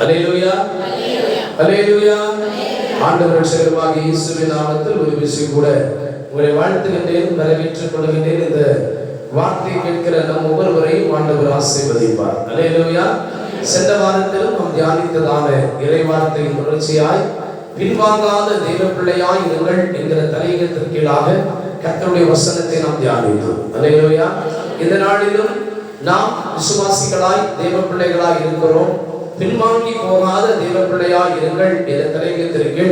அல்லேலூயா, அல்லேலூயா. ஆண்டவர் சிறப்பாக இயேசுவின் நாமத்தில் ஒரு விஷயம் கூட உங்களை வாழ்த்துகின்றேன், வரவேற்றுக் கொள்கின்றேன். இந்த வார்த்தையை கேட்கிற நம் ஒவ்வொருவரையும் ஆண்டவர் ஆசீர்வதிப்பார். அல்லேலூயா. சென்ற வாரத்திலும் நாம் தியானித்ததான இறை வார்த்தையின் தொடர்ச்சியாய் பின்வாங்காத தெய்வ பிள்ளையாய் இருங்கள் என்கிற தலையங்கத்தின் கீழாக கர்த்தருடைய வசனத்தை நாம் தியானித்தோம். அல்லேலூயா. இந்த நாளிலும் நாம் விசுவாசிகளாய் தெய்வ பிள்ளைகளாய் இருக்கிறோம். பின்வாங்கி போகாத தெய்வ பிள்ளையாய் இருங்கள் என்ற தலையங்கத்திற்கு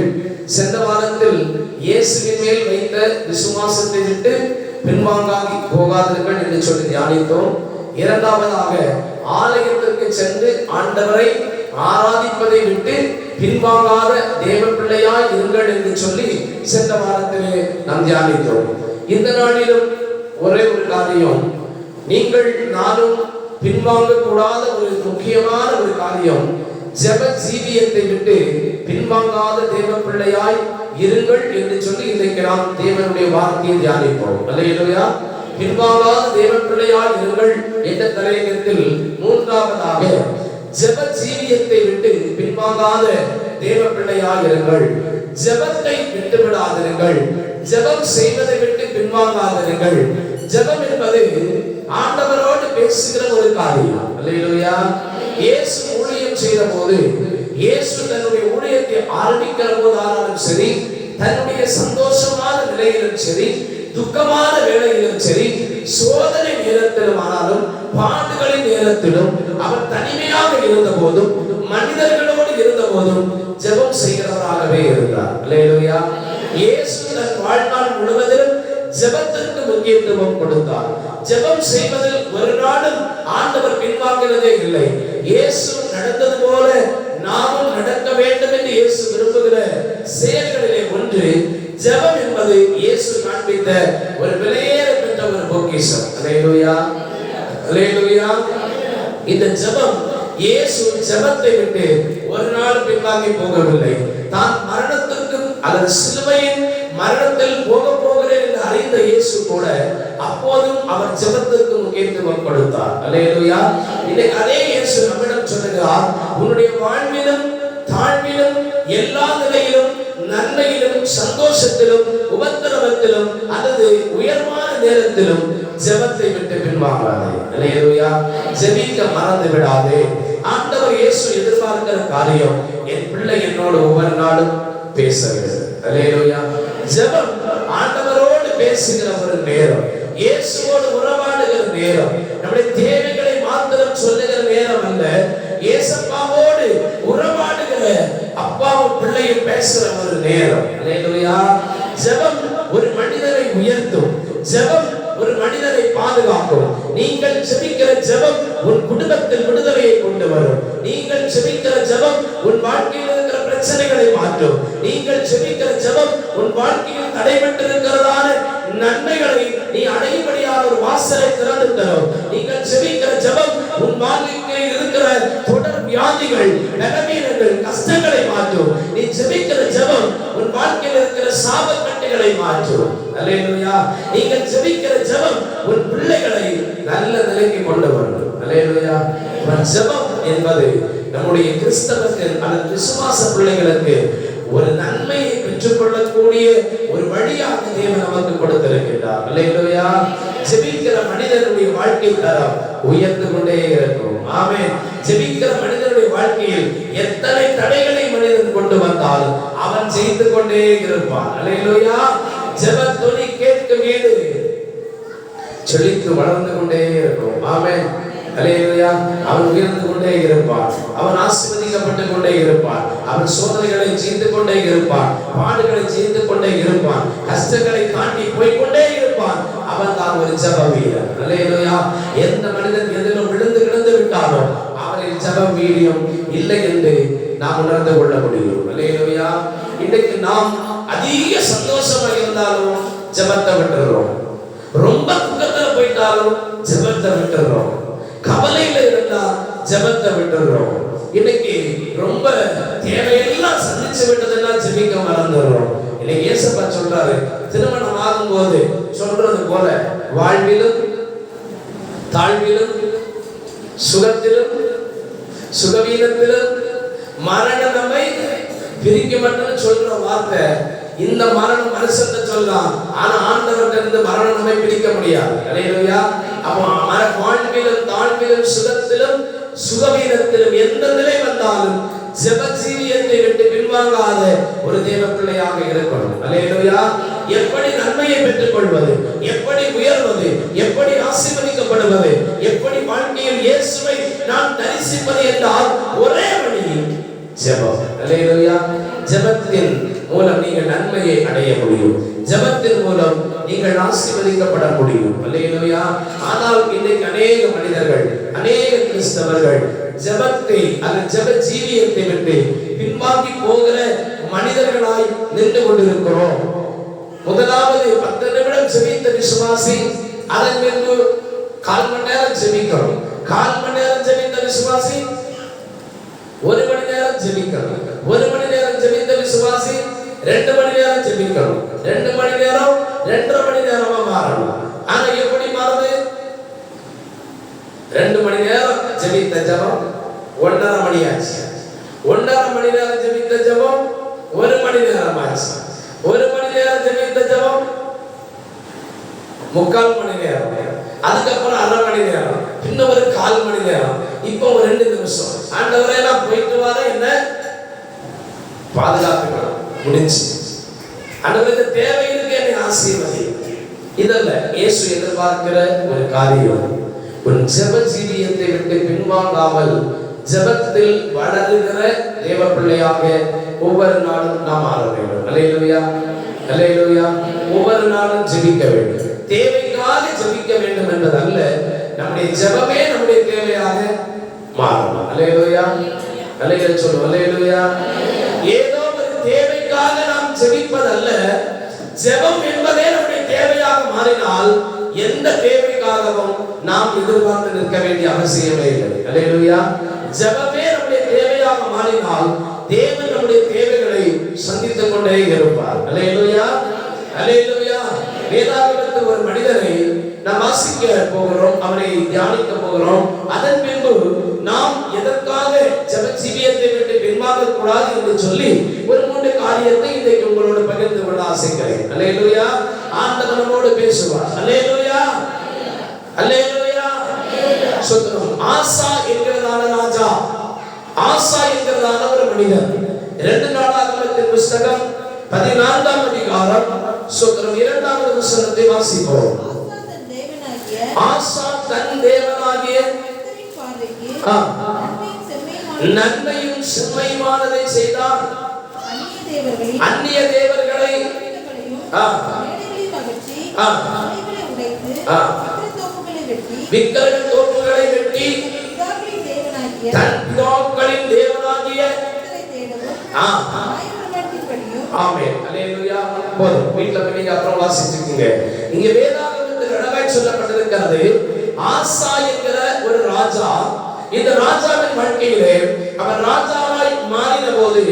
சென்ற வாரத்தில் இயேசுவின் மேல் வைத்த விசுவாசத்தை விட்டு பின்வாங்கி போகாதீர்கள் என்று சொல்லி தியானித்தோம். இரண்டாவதாக ஆலயத்திற்கு சென்று ஆண்டவரை ஆராதிப்பதை விட்டு பின்வாங்காத தேவ பிள்ளையாய் இருங்கள் என்று சொல்லி சென்ற வாரத்திலே நாம் தியானித்தோம். இந்த நாளிலும் ஒரே ஒரு காரியம், நீங்கள் நானும் பின்வாங்க கூடாத ஒரு முக்கியமான ஒரு காரியம், ஜெப ஜீவியத்தை விட்டு பின்வாங்காத தேவ பிள்ளையாய் இருங்கள் என்று சொல்லி இன்றைக்கு நாம் தேவனுடைய வார்த்தையை தியானிப்போம். அல்லேலூயா. பின்வாங்காத தேவ பிள்ளையாய் இருங்கள் என்ற தலையங்கத்தில் மூன்றாவதாக ஜெப ஜீவியத்தை விட்டு பின்வாங்காத தேவ பிள்ளையாய் இருங்கள். ஜெபத்தை விட்டு விடாதிருங்கள். ஜெபம் செய்வதை விட்டு பின்வாங்காதிருங்கள். ஜெபம் என்பது ஆண்டவரோடு பேசுகிற ஒரு காரியம். அல்லேலூயா. இயேசு ஊழியம் செய்த போது, இயேசு தன்னுடைய ஊழியத்தை ஆரம்பிக்கிற போதாலும் சரி, தன்னுடைய சந்தோஷமான நிலையிலும் சரி, துக்கமான வேளையிலும் சரி, சோதனை நேரத்திலும் ஆனாலும் பாடுகளின் நேரத்திலும் அவர் தனிமையாக இருந்த போதும் மனிதர்களோடு இருந்த போதும் ஜெபம் செய்கிறவராகவே இருந்தார். அல்லேலூயா. இயேசு தன் வாழ்நாள் முழுவதிலும் ஜெபத்திற்கு முக்கியத்துவம் கொடுத்தார். ஜெபம் செய்வதில் ஒரு நாளும் ஆண்டவர் பின்வாங்கினதே இல்லை. இயேசு நடந்தது போல நாமும் நடக்க வேண்டும் என்று இயேசு விரும்புகிற செயல்களிலே ஒன்று ஜெபம் என்பது இயேசு காண்பித்த ஒரு விலையேற பெற்ற ஒரு பொக்கிஷம். அல்லேலூயா, அல்லேலூயா. இந்த ஜெபம், இயேசு ஜெபத்தை விட்டு ஒரு நாள் பின்வாங்கி போகவில்லை. தான் மரணத்திற்கு அல்லது சிலுவையின் மரணத்தில் போக போகிறேன் என்று அறிந்த இயேசு கூட அப்போதும் அவர் ஜெபத்திற்கு முக்கியத்துவம் கொடுத்தார். அல்லேலூயா. இன்னைக்கு அதே இயேசு நம்மிடம் சொல்லுகிறார், உன்னுடைய வாழ்விலும் தாழ்விலும் எல்லா நிலையிலும் நன்மையிலும் சந்தோஷத்திலும் உபத்திரவத்திலும் அல்லது உயர்வான நேரத்திலும் ஜெபத்தை விட்டு பின்வாங்காதே. அல்லேலூயா. ஜெபிக்க மறந்து விடாதே. ஆண்டவர் இயேசு எதிர்பார்க்கிற காரியம், என் பிள்ளை என்னோடு ஒவ்வொரு நாளும் பேச வேண்டும். அல்லேலூயா. ஜெபம் ஆண்டவரோடு பேசுகிற ஒரு நேரம், இயேசுவோடு உறவாடுகிற நேரம், நம்முடைய தேவைகளை மாத்திரம் சொல்லுகிற நேரம் அல்ல, இயேசப்பாவோடு உறவாடுகிற அப்பாவும் பிள்ளையும் பேசுற ஒரு நேரம். அல்லேலூயா. ஜெபம் ஒரு மனிதனை உயர்த்தும். ஜெபம் ஒரு மனிதனை பாதுகாக்கும். நீங்கள் ஜெபிக்கிற ஜெபம் உன் குடும்பத்தில் விடுதலையை கொண்டு வரும். நீங்கள் ஜெபிக்கிற ஜெபம் உன் வாழ்க்கையில் இருக்கிற பிரச்சனைகளை மாற்றும். நீங்கள் ஜெபிக்கிற ஜெபம் உன் வாழ்க்கையில் தடைபட்டிருக்கிறதான நன்மைகளை நீ அடையும்படியான ஒரு வாசலை திறந்து தரும். நீங்கள் ஜெபிக்கிற ஜெபம் உன் வாழ்க்கையில் இருக்கிற தொடர் வியாதிகள், பலவீனங்கள், கஷ்டங்களை மாற்றும். நீ ஜெபிக்கிற ஜெபம் உன் வாழ்க்கையில் இருக்கிற சாபக்கட்டுகளை மாற்றும். அல்லேலூயா. நீங்கள் ஜெபிக்கிற ஜெபம் உன் பிள்ளைகளை நல்ல நிலைக்கு கொண்டு வரும். அல்லேலூயா. ஜெபம் என்பது நம்முடைய கிறிஸ்தவத்தின் அல்லது விசுவாச பிள்ளைகளுக்கு ஒரு நன்மையை பெற்றுக்கொள்ளக்கூடிய ஒரு வழியாக தேவன் நமக்கு கொடுத்திருக்கிறார். அல்லேலூயா. ஜெபிக்கிற மனிதனுடைய வாழ்க்கை தரம் உயர்ந்து கொண்டே இருக்கும். ஆமென். ஜெபிக்கிற மனிதனுடைய வாழ்க்கையில் எத்தனை தடைகளை மனிதன் கொண்டு வந்தாலும் அவன் ஜெயித்து கொண்டே இருப்பான். அல்லேலூயா. ஜெபத் துணி கேட்கும் வீடு செழித்து வளர்ந்து கொண்டே இருக்கும். ஆமென். அல்லேலூயா. அவன் உயர்ந்து கொண்டே இருப்பான். அவன் ஆசீர்வதிக்கப்பட்டு கொண்டே இருப்பான். அவன் சோதனைகளை ஜெயித்து கொண்டே இருப்பான். பாடுகளை ஜெயித்து கொண்டே இருப்பான். கஷ்டங்களை தாண்டி போய்கொண்டே இருப்பான். அவன் தான் ஒரு ஜெப வீரன். அல்லேலூயா. எந்த மனிதன் எதிலும் விழுந்து கிடந்து விட்டாரோ அவரின் ஜெப வீரியம் இல்லை என்று நாம் உணர்ந்து கொள்ள முடியும். அல்லேலூயா. இன்னைக்கு நாம் அதிக சந்தோஷமா இருந்தாலும் ஜெபத்தை விட்டுறோம். ரொம்ப துக்கத்துல போயிட்டாலும் ஜெபத்தை விட்டுறோம். கவலையில இருந்தா ஜெபத்தை விட்டுறோம். இன்னைக்கு ரொம்ப தேவையெல்லாம் சந்திச்சு விட்டதுன்னா ஜெபிக்க மறந்துடுறோம். இன்னைக்கு இயேசுப்பா சொல்றாரு, திருமணம் ஆகும்போது சொல்றது போல வாழ்விலும் தாழ்விலும் சுகத்திலும் சுகவீனத்திலும் மரணம் நம்மை பிரிக்க மாட்டேன்னு சொல்ற வார்த்தை, இந்த மரணம் மனுஷன் சொல்லலாம், ஆனா ஆண்டவர்கிட்ட இருந்து மரணம் நம்மை பிரிக்க முடியாது. அல்லேலூயா. அப்போ வாழ்விலும் தாழ்விலும் சுகத்திலும் சுகவீனத்திலும் எந்த நிலை வந்தாலும் ஜெப ஜீவியத்தை விட்டு பின்வாங்காத ஒரு தேவ பிள்ளையாக இருக்கணும். அல்லேலூயா. எப்படி நன்மையை பெற்றுக் கொள்வது, எப்படி உயர்வது, எப்படி ஆசீர்வதிக்கப்படுவது, எப்படி வாழ்க்கையில் இயேசுவை நான் தரிசிப்பது என்றால் ஒரே வழி ஜெபம். அல்லேலூயா. ஜெபத்தின் மூலம் நீங்கள் நன்மையை அடைய முடியும். ஜெபத்தின் மூலம் நீங்கள் ஆசீர்வதிக்கப்பட முடியும். அல்லேலூயா. ஆனால் இன்றைக்கு அநேக மனிதர்கள், அநேக கிறிஸ்தவர்கள் ஜெபத்தை அந்த ஜெப ஜீவியத்தை விட்டு பின்வாங்கி போகிற மனிதர்களாய் நின்று கொண்டிருக்கிறோம். முதலாவது 10 நிமிடம் ஜெபித்த விசுவாசி அதன் பின்பு 1/4 மணி நேரம் ஜெபிக்கிறோம். 1/4 மணி நேரம் ஜெபித்த விசுவாசி 1 மணி நேரம் ஜெபிக்கிறோம். 1 மணி நேரம் ஜெபித்த விசுவாசி 2 மணி நேரம் ஜெபிக்கிறோம். 2 மணி நேரம் 2.5 மணி நேரமா மாறணும். ஆனா எப்படி மாறுது? 2 மணி நேரம் ஜெபித்த ஜெபம் 1.5 மணி ஆச்சு. 1.5 மணி நேரம் ஜெபித்த ஜெபம் 1 மணி நேரம் ஆச்சு. 1 மணி நேரம் ஜெபித்த ஜெபம் 3/4 மணி நேரம். அதுக்கப்புறம் 1/2 மணி நேரம், இன்னும் ஒரு 1/4 மணி நேரம், இப்போ ஒரு 2 நிமிஷம். ஆண்டவரே நான் போயிட்டு வரேன், என்ன பாதுகாத்துக்கணும், முடிஞ்சு. ஆண்டவரே தேவை இருக்கு, என்னை ஆசீர்வதி. இதல்ல இயேசு எதிர்பார்க்கிற ஒரு காரியம். உன் ஜெப ஜீவியத்தை விட்டு பின்வாங்காமல் ஜெபத்தில் வளருகிற தேவ பிள்ளையாக ஒவ்வொரு நாளும் நாம் ஆட வேண்டும். அல்லேலூயா. அல்லேலூயா. ஒவ்வொரு நாளும் ஜெபிக்க வேண்டும். தேவைக்காக ஜெபிக்க வேண்டும் என்பதல்ல, நம்முடைய ஜெபமே நம்முடைய தேவையாக மாறணும். அல்லேலூயா. அல்லேலூயா சொல்லுவோம். அல்லேலூயா. ஏதோ ஒரு தேவைக்காக நாம் ஜெபிப்பதல்ல, ஜெபம் என்பதே நம்முடைய தேவையாக மாறினால் எந்த தேவைக்காகவும் நாம் எதிர்பார்த்து நிற்க வேண்டிய அவசியமே இல்லை. அல்லேலூயா. ஜெபமே நம்முடைய தேவையாக மாறினால் தேவன் நம்முடைய தேவைகளை சந்தித்துக் கொண்டே இருப்பார். அல்லேலூயா. அல்லேலூயா. வேதாகமத்தில் ஒரு மனிதனை நாம் வாசிக்க போகிறோம், அவனை தியானிக்க போகிறோம். அதன் பின்பு நாம் எதற்காக ஜெப ஜீவியத்தை விட்டு பின்வாங்க கூடாது என்று சொல்லி ஒரு 3 காரியத்தை இன்றைக்கு உங்களோடு பகிர்ந்து கொள்ள ஆசைக்கிறேன். அல்லேலூயா. ஆண்டவர் நம்மோடு பேசுவார். அல்லேலூயா. அல்லேலூயா. சொல்லுங்க. ஆசா என்கிறதான ராஜா, ஆசா என்கிறதான ஒரு மனிதன். 2 நாளாகமத்தின் புத்தகம் 14ஆம் அதிகாரம் 2வது வசனத்தை வாசிப்போம். ஆசா தன் தேவனாகிய நன்மையும் செம்மையுமானதை செய்தார். அந்நிய தேவர்களை விக்கிரக தோப்புகளை வெட்டி தன் பிதாக்களின் தேவனாகிய ஆமென். அல்லேலூயா. போதும், வீட்ல போய் நீங்க அப்புறம் வாசிச்சுக்கீங்க. இங்க வேதாகமத்தில் அழகாய் சொல்லப்பட்டிருக்கிறது, ஆசா என்கிற ஒரு ராஜா, இந்த ராஜாவின் வாழ்க்கையிலே அவர் ராஜாவாய் மாறின போது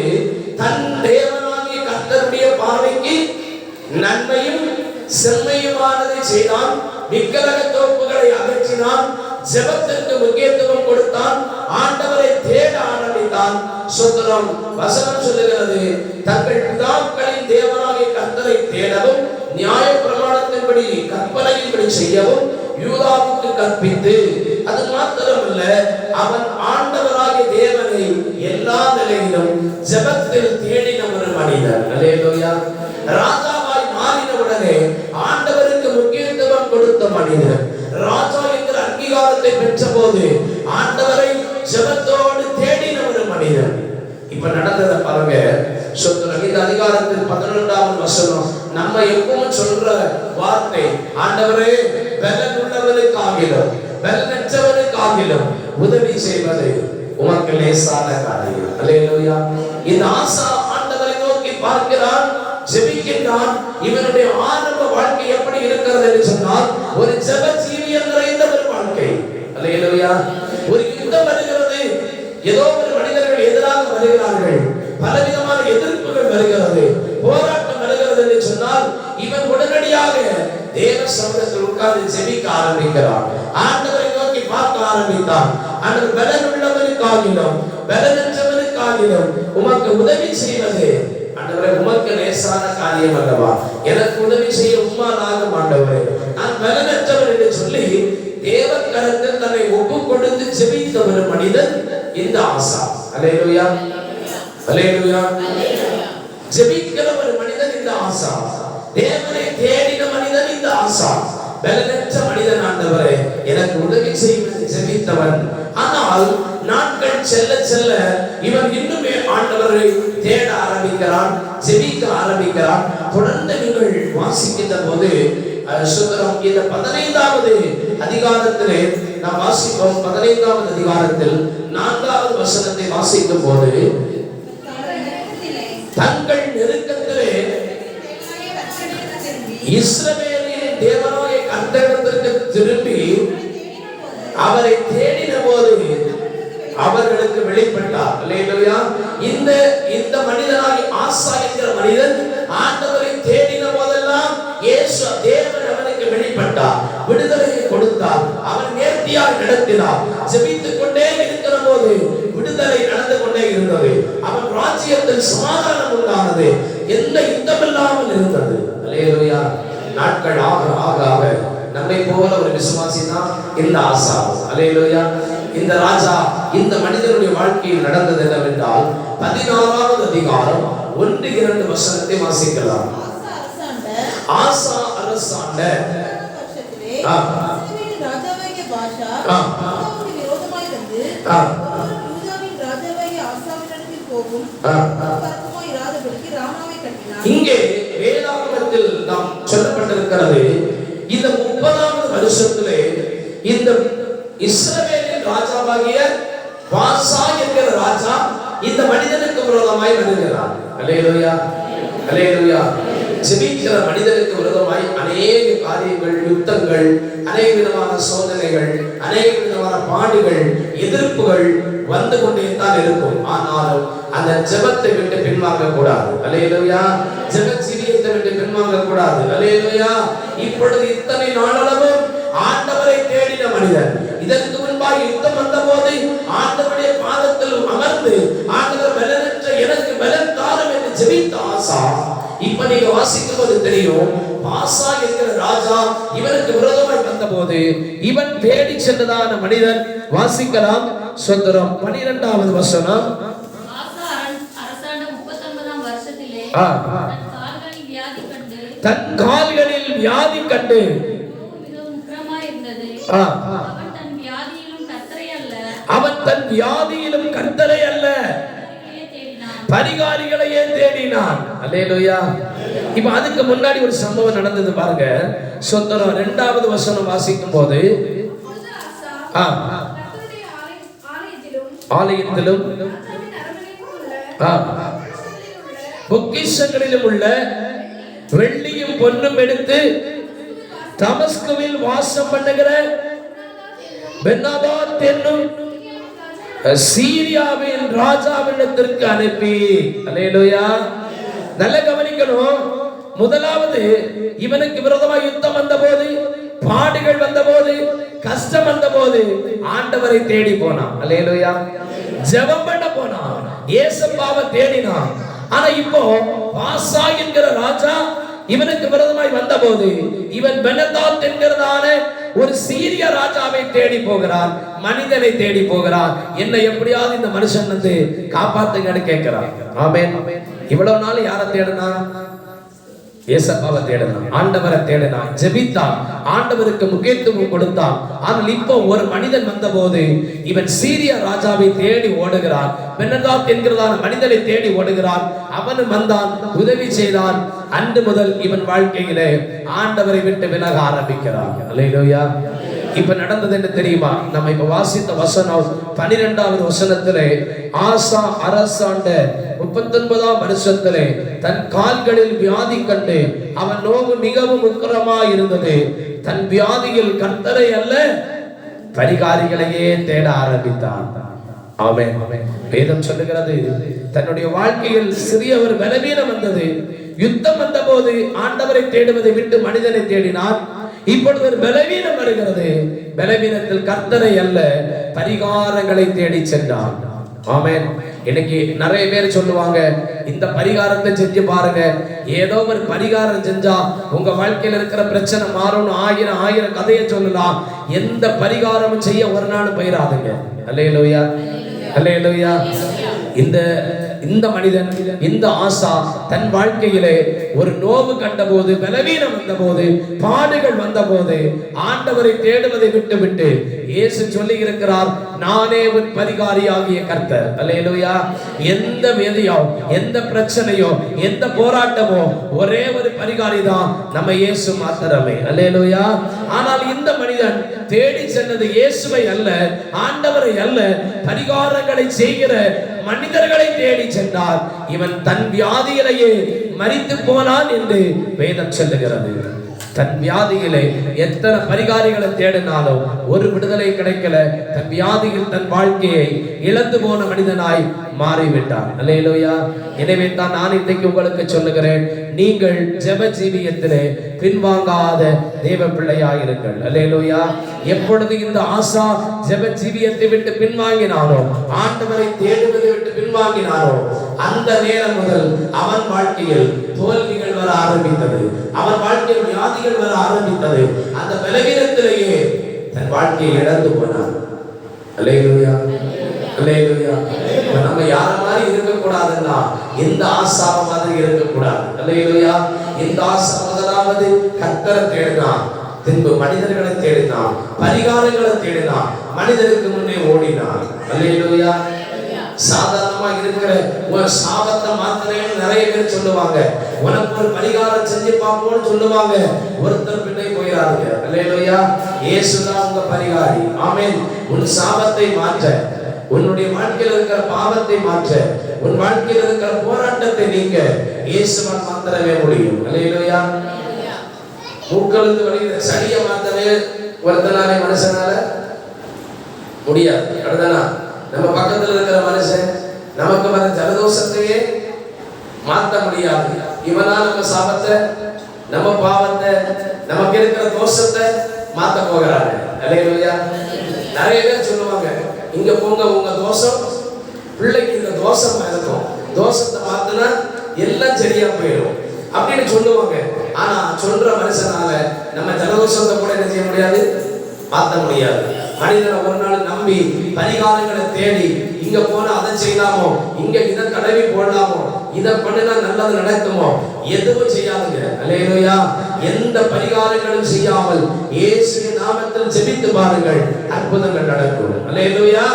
தன் தேவனாகிய கர்த்தருடைய பார்வைக்கு நன்மையும் செம்மையுமானதை செய்தான். விக்கிரக தோப்புகளை அகற்றினான். ஜெபத்திற்கு முக்கியத்துவம் கொடுத்தான். ஆண்டவரை தேட ஆரம்பித்தான். சுத்தரம் வசனம் சொல்லுகிறது, தங்கள் பிதாக்களின் தேவனாகிய கர்த்தரை தேடவும் நியாய பிரமாணத்தின்படி கற்பனையின்படி செய்யவும் யூதாவுக்கு கற்பித்து, அது மாத்திரமல்ல, அவன் ஆண்டவராகிய தேவனை எல்லா நிலையிலும் ஜெபத்தில் தேடின ஒரு மனிதன். அல்லேலூயா. ராஜாவாய் மாறின உடனே ஆண்டவருக்கு முக்கியத்துவம் கொடுத்த மனிதன். ராஜா என்கிற அங்கீகாரத்தை பெற்ற போது ஆண்டவரை ஜெபத்தோடு தேடின ஒரு மனிதன். இப்ப நடந்ததை பாருங்க. இந்த அதிகாரத்தில் 11வது வசனம் நம்ம எப்பவும் சொல்ற வார்த்தை, ஆண்டவரே பலன் உள்ளவனுக்காகிலும் பலனற்றவனுக்காகிலும் உதவி செய்வது உமக்கு லேசான காரியம். அல்லேலூயா. இந்த ஆசா ஆண்டவரை நோக்கி பார்க்கிறான், ஜெபிக்கின்றான். இவனுடைய ஆரம்ப வாழ்க்கை எப்படி இருக்கிறது என்று சொன்னால், ஒரு ஜெப ஜீவியம் நிறைந்த ஒரு வாழ்க்கை. அல்லேலூயா. ஒரு யுத்தம் வருகிறது, ஏதோ ஒரு மனிதர்கள் எதிராக வருகிறார்கள், பலவிதமான எதிர்ப்புகள் வருகிறது, போராட்டம் வருகிறது என்று சொன்னால், இவன் உடனடியாக தேவ சமூகத்தில் உட்கார்ந்து ஜெபிக்க ஆரம்பிக்கிறான். ஆண்டவரை நோக்கி பார்க்க ஆரம்பித்தான். ஆண்டவர் பலன் உள்ளவனுக்காகிலும் பலனற்றவனுக்காகிலும் விதமாகிலும் உமக்கு உதவி செய்வது ஆண்டவரே உமக்கு லேசான காரியம் அல்லவா? எனக்கு உதவி செய்ய உம்மாலாகும் ஆண்டவரே, நான் பலனற்றவர் என்று சொல்லி தேவக்கரத்தில் தன்னை ஒப்பு கொடுத்து ஜெபித்த ஒரு மனிதன் இந்த ஆசா. அல்லேலூயா, அல்லேலூயா. ஜெபிக்கிற ஒரு மனிதன் இந்த ஆசா, தேவனை தேடின மனிதன் இந்த ஆசா, பலனற்ற மனிதன். ஆண்டவரே எனக்கு உதவி செய்வது ஜெபித்தவன். ஆனால் நாட்கள் செல்ல செல்ல இவன் இன்னுமே ஆண்டவரை தேட ஆரம்பிக்கிறான், ஜெபிக்க ஆரம்பிக்கிறான். தொடர்ந்து நீங்கள் வாசிக்கின்ற போது சுதரம் இந்த 15வது அதிகாரத்திலே நாம் வாசிப்போம். 15வது அதிகாரத்தில் 4வது வசனத்தை வாசிக்கும் போது, தங்கள் நெருக்கத்திலே இஸ்ரவேலின் தேவனாகிய கர்த்தரிடத்திற்கு திரும்பி அவரை தேடின போது அவர்களுக்கு வெளிப்பட்டார். அல்லேலூயா. இந்த மனிதனாகி ஆசா என்கிற மனிதன் ஆண்டவரை தேடின போதெல்லாம் இயேசு தேவன் அவனுக்கு வெளிப்பட்டார், விடுதலையை கொடுத்தார், அவன் நேர்த்தியாய் நடத்தினார். ஜெபித்துக் கொண்டே இருக்கிற போது விடுதலை நடந்து கொண்டே இருந்தது. அவன் ராஜ்யத்தில் சமாதானம் உண்டானது, எந்த யுத்தமில்லாமல் இருந்தது. அல்லேலூயா. நாட்கள் ஆக ஆக ஆக நம்மை போல ஒரு விசுவாசி தான் இந்த ஆசா. அல்லேலூயா. இந்த ராஜா இந்த மனிதனுடைய வாழ்க்கையில் நடந்தது என்னவென்றால் 16வது அதிகாரம் 1-2 வசனத்தை வாசிக்கலாம். ஆசா அரசாண்ட ராஜாவாகிய பாஷா அவருக்கு விரோதமாய் வந்து யூதாவின் ராஜாவாகிய ஆசாவினிடத்தில் போகும் பக்கமாய் இராதபடிக்கு ராமாவை கட்டினார். இங்கே வேதாகமத்தில் நாம் சொல்லப்பட்டிருக்கிறது, இந்த 30வது வருஷத்திலே இந்த இஸ்ரவேலின் ராஜாவாகிய பாஷா என்கிற ராஜா இந்த மனிதனுக்கு விரோதமாய் வருகிறார். அல்லேலூயா, அல்லேலூயா. ஜெபிக்கிற மனிதனுக்கு விரோதமாய் அநேக காரியங்கள், யுத்தங்கள், அநேக விதமான சோதனைகள், அநேக விதமான பாடுகள், எதிர்ப்புகள் வந்து கொண்டே தான் இருக்கும். ஆனாலும் அந்த ஜெபத்தை விட்டு பின்வாங்க கூடாது. அல்லேலூயா. ஜெப ஜீவியத்தை விட்டு பின்வாங்க கூடாது. அல்லேலூயா. இப்பொழுது இத்தனை நாளளவும் ஆண்டவரை தேடின மனிதன், இதற்கு முன்பாக யுத்தம் வந்த போது ஆண்டவருடைய பாதத்தில் அமர்ந்து ஆண்டவர் பலனற்ற எனக்கு பலன் தாரும் என்று ஜெபித்த ஆசா, இப்ப நீங்க வாசிக்கும் போது தெரியும், ஆசா என்கிற ராஜா இவனுக்கு விரோதமாய் வந்த போது இவன் தேடி சென்றதான மனிதன். வாசிக்கலாம். சுந்தரம் 12வது வசனம். ஆசா அரசாண்ட 39ஆம் வருஷத்திலே தன் கால்களில் வியாதி கண்டு மிகவும் உக்கிரமாய் இருந்தது. அவன் தன் வியாதியிலும் கர்த்தரை அல்ல பரிகாரிகளையே தேடினான். அல்லேலூயா. இப்ப அதுக்கு முன்னாடி ஒரு சம்பவம் நடந்தது பாருங்க. சுந்தரம் 2வது வசனம் வாசிக்கும் போது, ஆலயத்திலும் பொக்கிஷங்களிலும் உள்ள வெள்ளியும் பொன்னும் எடுத்து தமஸ்குவில் வாசம் பண்ணுகிற பென்னாதாத் என்னும் சீரியாவின் ராஜாவினிடத்திற்கு அனுப்பி. அல்லேலூயா. நல்ல கவனிக்கணும். முதலாவது இவனுக்கு விரோதமாக யுத்தம் வந்த போது, பாடுகள் வந்த போது, கஷ்டம் வந்த போது ஆண்டவரை தேடி போனான். அல்லேலூயா. ஜெபம் பண்ண போனான், இயேசுவை தேடினான். ஆனா இப்போ ஆசா என்கிற ராஜா இவனுக்கு விரோதமாய் வந்த போது இவன் பென்னாதாத் என்கிறதான ஒரு சீரிய ராஜாவை தேடி போகிறான், மனிதனை தேடி போகிறான். என்ன எப்படியாவது இந்த மனுஷன் வந்து காப்பாத்துங்கன்னு கேட்கிறான். ஆமென். இவ்வளவு நாள் யாரை தேடினா? இயேசுவை தேடினான், ஆண்டவரை தேடினான், ஜெபித்தான், ஆண்டவருக்கு முக்கியத்துவம் கொடுத்தான். ஆனால் இப்போ ஒரு மனிதன் வந்த போது இவன் சீரிய ராஜாவை தேடி ஓடுகிறான், பென்னாதாத் என்கிறதான மனிதனை தேடி ஓடுகிறான். அவனும் வந்தான், உதவி செய்தான். அன்று முதல் இவன் வாழ்க்கையிலே ஆண்டவரை விட்டு விலக ஆரம்பிக்கிறான். அல்லேலூயா. இப்ப நடந்தது என்ன தெரியுமா? நம்ம இப்ப வாசித்த வசனம் 12வது வசனத்திலே, ஆசா அரசாண்ட 39ஆம் வருஷத்திலே தன் கால்களில் வியாதி கண்டு அவன் நோவு மிகவும் உக்கிரமாய் இருந்தது. தன் வியாதியில் கர்த்தரை அல்ல பரிகாரிகளையே தேட ஆரம்பித்தான். ஆமென். வேதம் சொல்லுகிறது, தன்னுடைய வாழ்க்கையில் சிறிய ஒரு பலவீனம் வந்தது. யுத்தம் வந்த போது ஆண்டவரை தேடுவதை விட்டு மனிதனை தேடினான். இப்பொழுது ஒரு பலவீனம் வருகிறது. பலவீனத்தில் கர்த்தரை அல்ல பரிகாரங்களை தேடி சென்றான். ஆமென். இன்னைக்கு நிறைய பேர் சொல்லுவாங்க, இந்த பரிகாரத்தை செஞ்சு பாருங்க, ஏதோ ஒரு பரிகாரம் செஞ்சா உங்க வாழ்க்கையில இருக்கிற பிரச்சனை மாறும்னு ஆயிரம் கதையை சொல்லலாம். எந்த பரிகாரமும் செய்ய ஒரு நாள் போயிடாதுங்க. அல்லேலூயா, அல்லேலூயா. இந்த மனிதன், இந்த ஆசா தன் வாழ்க்கையிலே ஒரு நோவு கண்டபோது, பலவீனம் வந்தபோது, பாடுகள் வந்தபோது ஆண்டவரை தேடுவதை விட்டு இயேசு சொல்லி இருக்கிறார், நானே உன் பரிகாரியாகிய கர்த்தர். அல்லேலூயா. எந்த வியாதியோ, எந்த பிரச்சனையோ, எந்த போராட்டமோ, ஒரே ஒரு பரிகாரி தான் நம்ம இயேசு மாத்திரமே. அல்லேலூயா. ஆனால் இந்த மனிதன் தேடி சென்றது இயேசுவை அல்ல, ஆண்டவரை அல்ல, பரிகாரங்களை செய்கிற மனிதர்களை தேடி சென்றார். இவன் தன் வியாதியிலேயே மரித்து போனான் என்று வேதம் சொல்லுகிறது. தன் வியாதியிலே எத்தனை பரிகாரிகளை தேடினாலும் ஒரு விடுதலை கிடைக்கல. தன் வியாதியில் தன் வாழ்க்கையை இழந்து போன மனிதனாய் மாறிவிட்டார். அல்லேலூயா. எனவே தான் நான் இன்றைக்கு உங்களுக்கு சொல்லுகிறேன், நீங்கள் ஜெப ஜீவியத்திலே பின்வாங்காத தேவ பிள்ளையாயிருங்கள். அல்லேலூயா. எப்பொழுது இந்த ஆசா ஜெப ஜீவியத்தை விட்டு பின்வாங்கினாரோ, ஆண்டவரை தேடுவதை விட்டு பின்வாங்கினாரோ, அந்த நேரம் முதல் அவன் வாழ்க்கையில் தோல்விகள் வர ஆரம்பித்தது. அவன் வாழ்க்கையில் வியாதிகள் வர ஆரம்பித்தது. அந்த பலவீனத்திலேயே தன் வாழ்க்கையை இழந்து போனான். அல்லேலூயா, அல்லேலூயா. நம்ம யார மாதிரி இருக்கக்கூடாதுன்னா இந்த ஆசாவ மாதிரி இருக்கக்கூடாது. அல்லேலூயா. இந்த ஆசா முதலாவது கர்த்தரை தேடினான், பின்பு மனிதர்களை தேடினான், பரிகாரங்களை தேடினான், மனிதருக்கு முன்னே ஓடினான். அல்லேலூயா. சாதாரணமா இருக்கிற ஒரு சாபத்தை மாத்திரமே நிறைய பேர் சொல்லுவாங்க, உனக்கு ஒரு பரிகாரம் செஞ்சு பார்ப்போம்னு சொல்லுவாங்க. ஒருத்தர் பின்னே போயிடாதீங்க. அல்லேலூயா. இயேசுதான் உங்க பரிகாரி. ஆமென். உன் சாபத்தை மாற்ற, உன்னுடைய வாழ்க்கையில் இருக்கிற பாவத்தை மாற்ற, உன் வாழ்க்கையில் இருக்கிற போராட்டத்தை நீங்க இயேசுவால் மாத்திரமே முடியும். அல்லேலூயா. மூக்களுக்கு வழிகிற சளியை மாத்தவே ஒருத்தனாலே மனுஷனால முடியாது. அடுத்தனா நம்ம பக்கத்துல இருக்கிற மனுஷன் நமக்கு வர ஜலதோஷத்தையே மாற்ற முடியாது. இவனா நம்ம சாபத்தை, நம்ம பாவத்தை, நமக்கு இருக்கிற தோஷத்தை மாத்த போகிறாங்க. அல்லேலூயா. நிறைய பேர் சொல்லுவாங்க, இங்க போங்க உங்க தோஷம் பிள்ளைக்கு இந்த தோஷம் இருக்கும், தோஷத்தை மாத்தினா எல்லாம் சரியா போயிடும் அப்படின்னு சொல்லுவாங்க. ஆனா சொல்ற மனுஷனால நம்ம ஜலதோஷத்தை கூட என்ன செய்ய முடியாது, மாற்ற முடியாது. மனிதனை ஒரு நாள் நம்பி பரிகாரங்களை தேடி, இங்க போனா அதை செய்யலாமோ, இங்க இதை தடவி போடலாமோ, இதை பண்ணினா நல்லது நடக்குமோ, எதுவும் செய்யாதுங்க. அல்லேலூயா. எந்த பரிகாரங்களும் செய்யாமல் இயேசுவின் நாமத்தில் ஜெபித்து பாருங்கள், அற்புதங்கள் நடக்கும். அல்லேலூயா,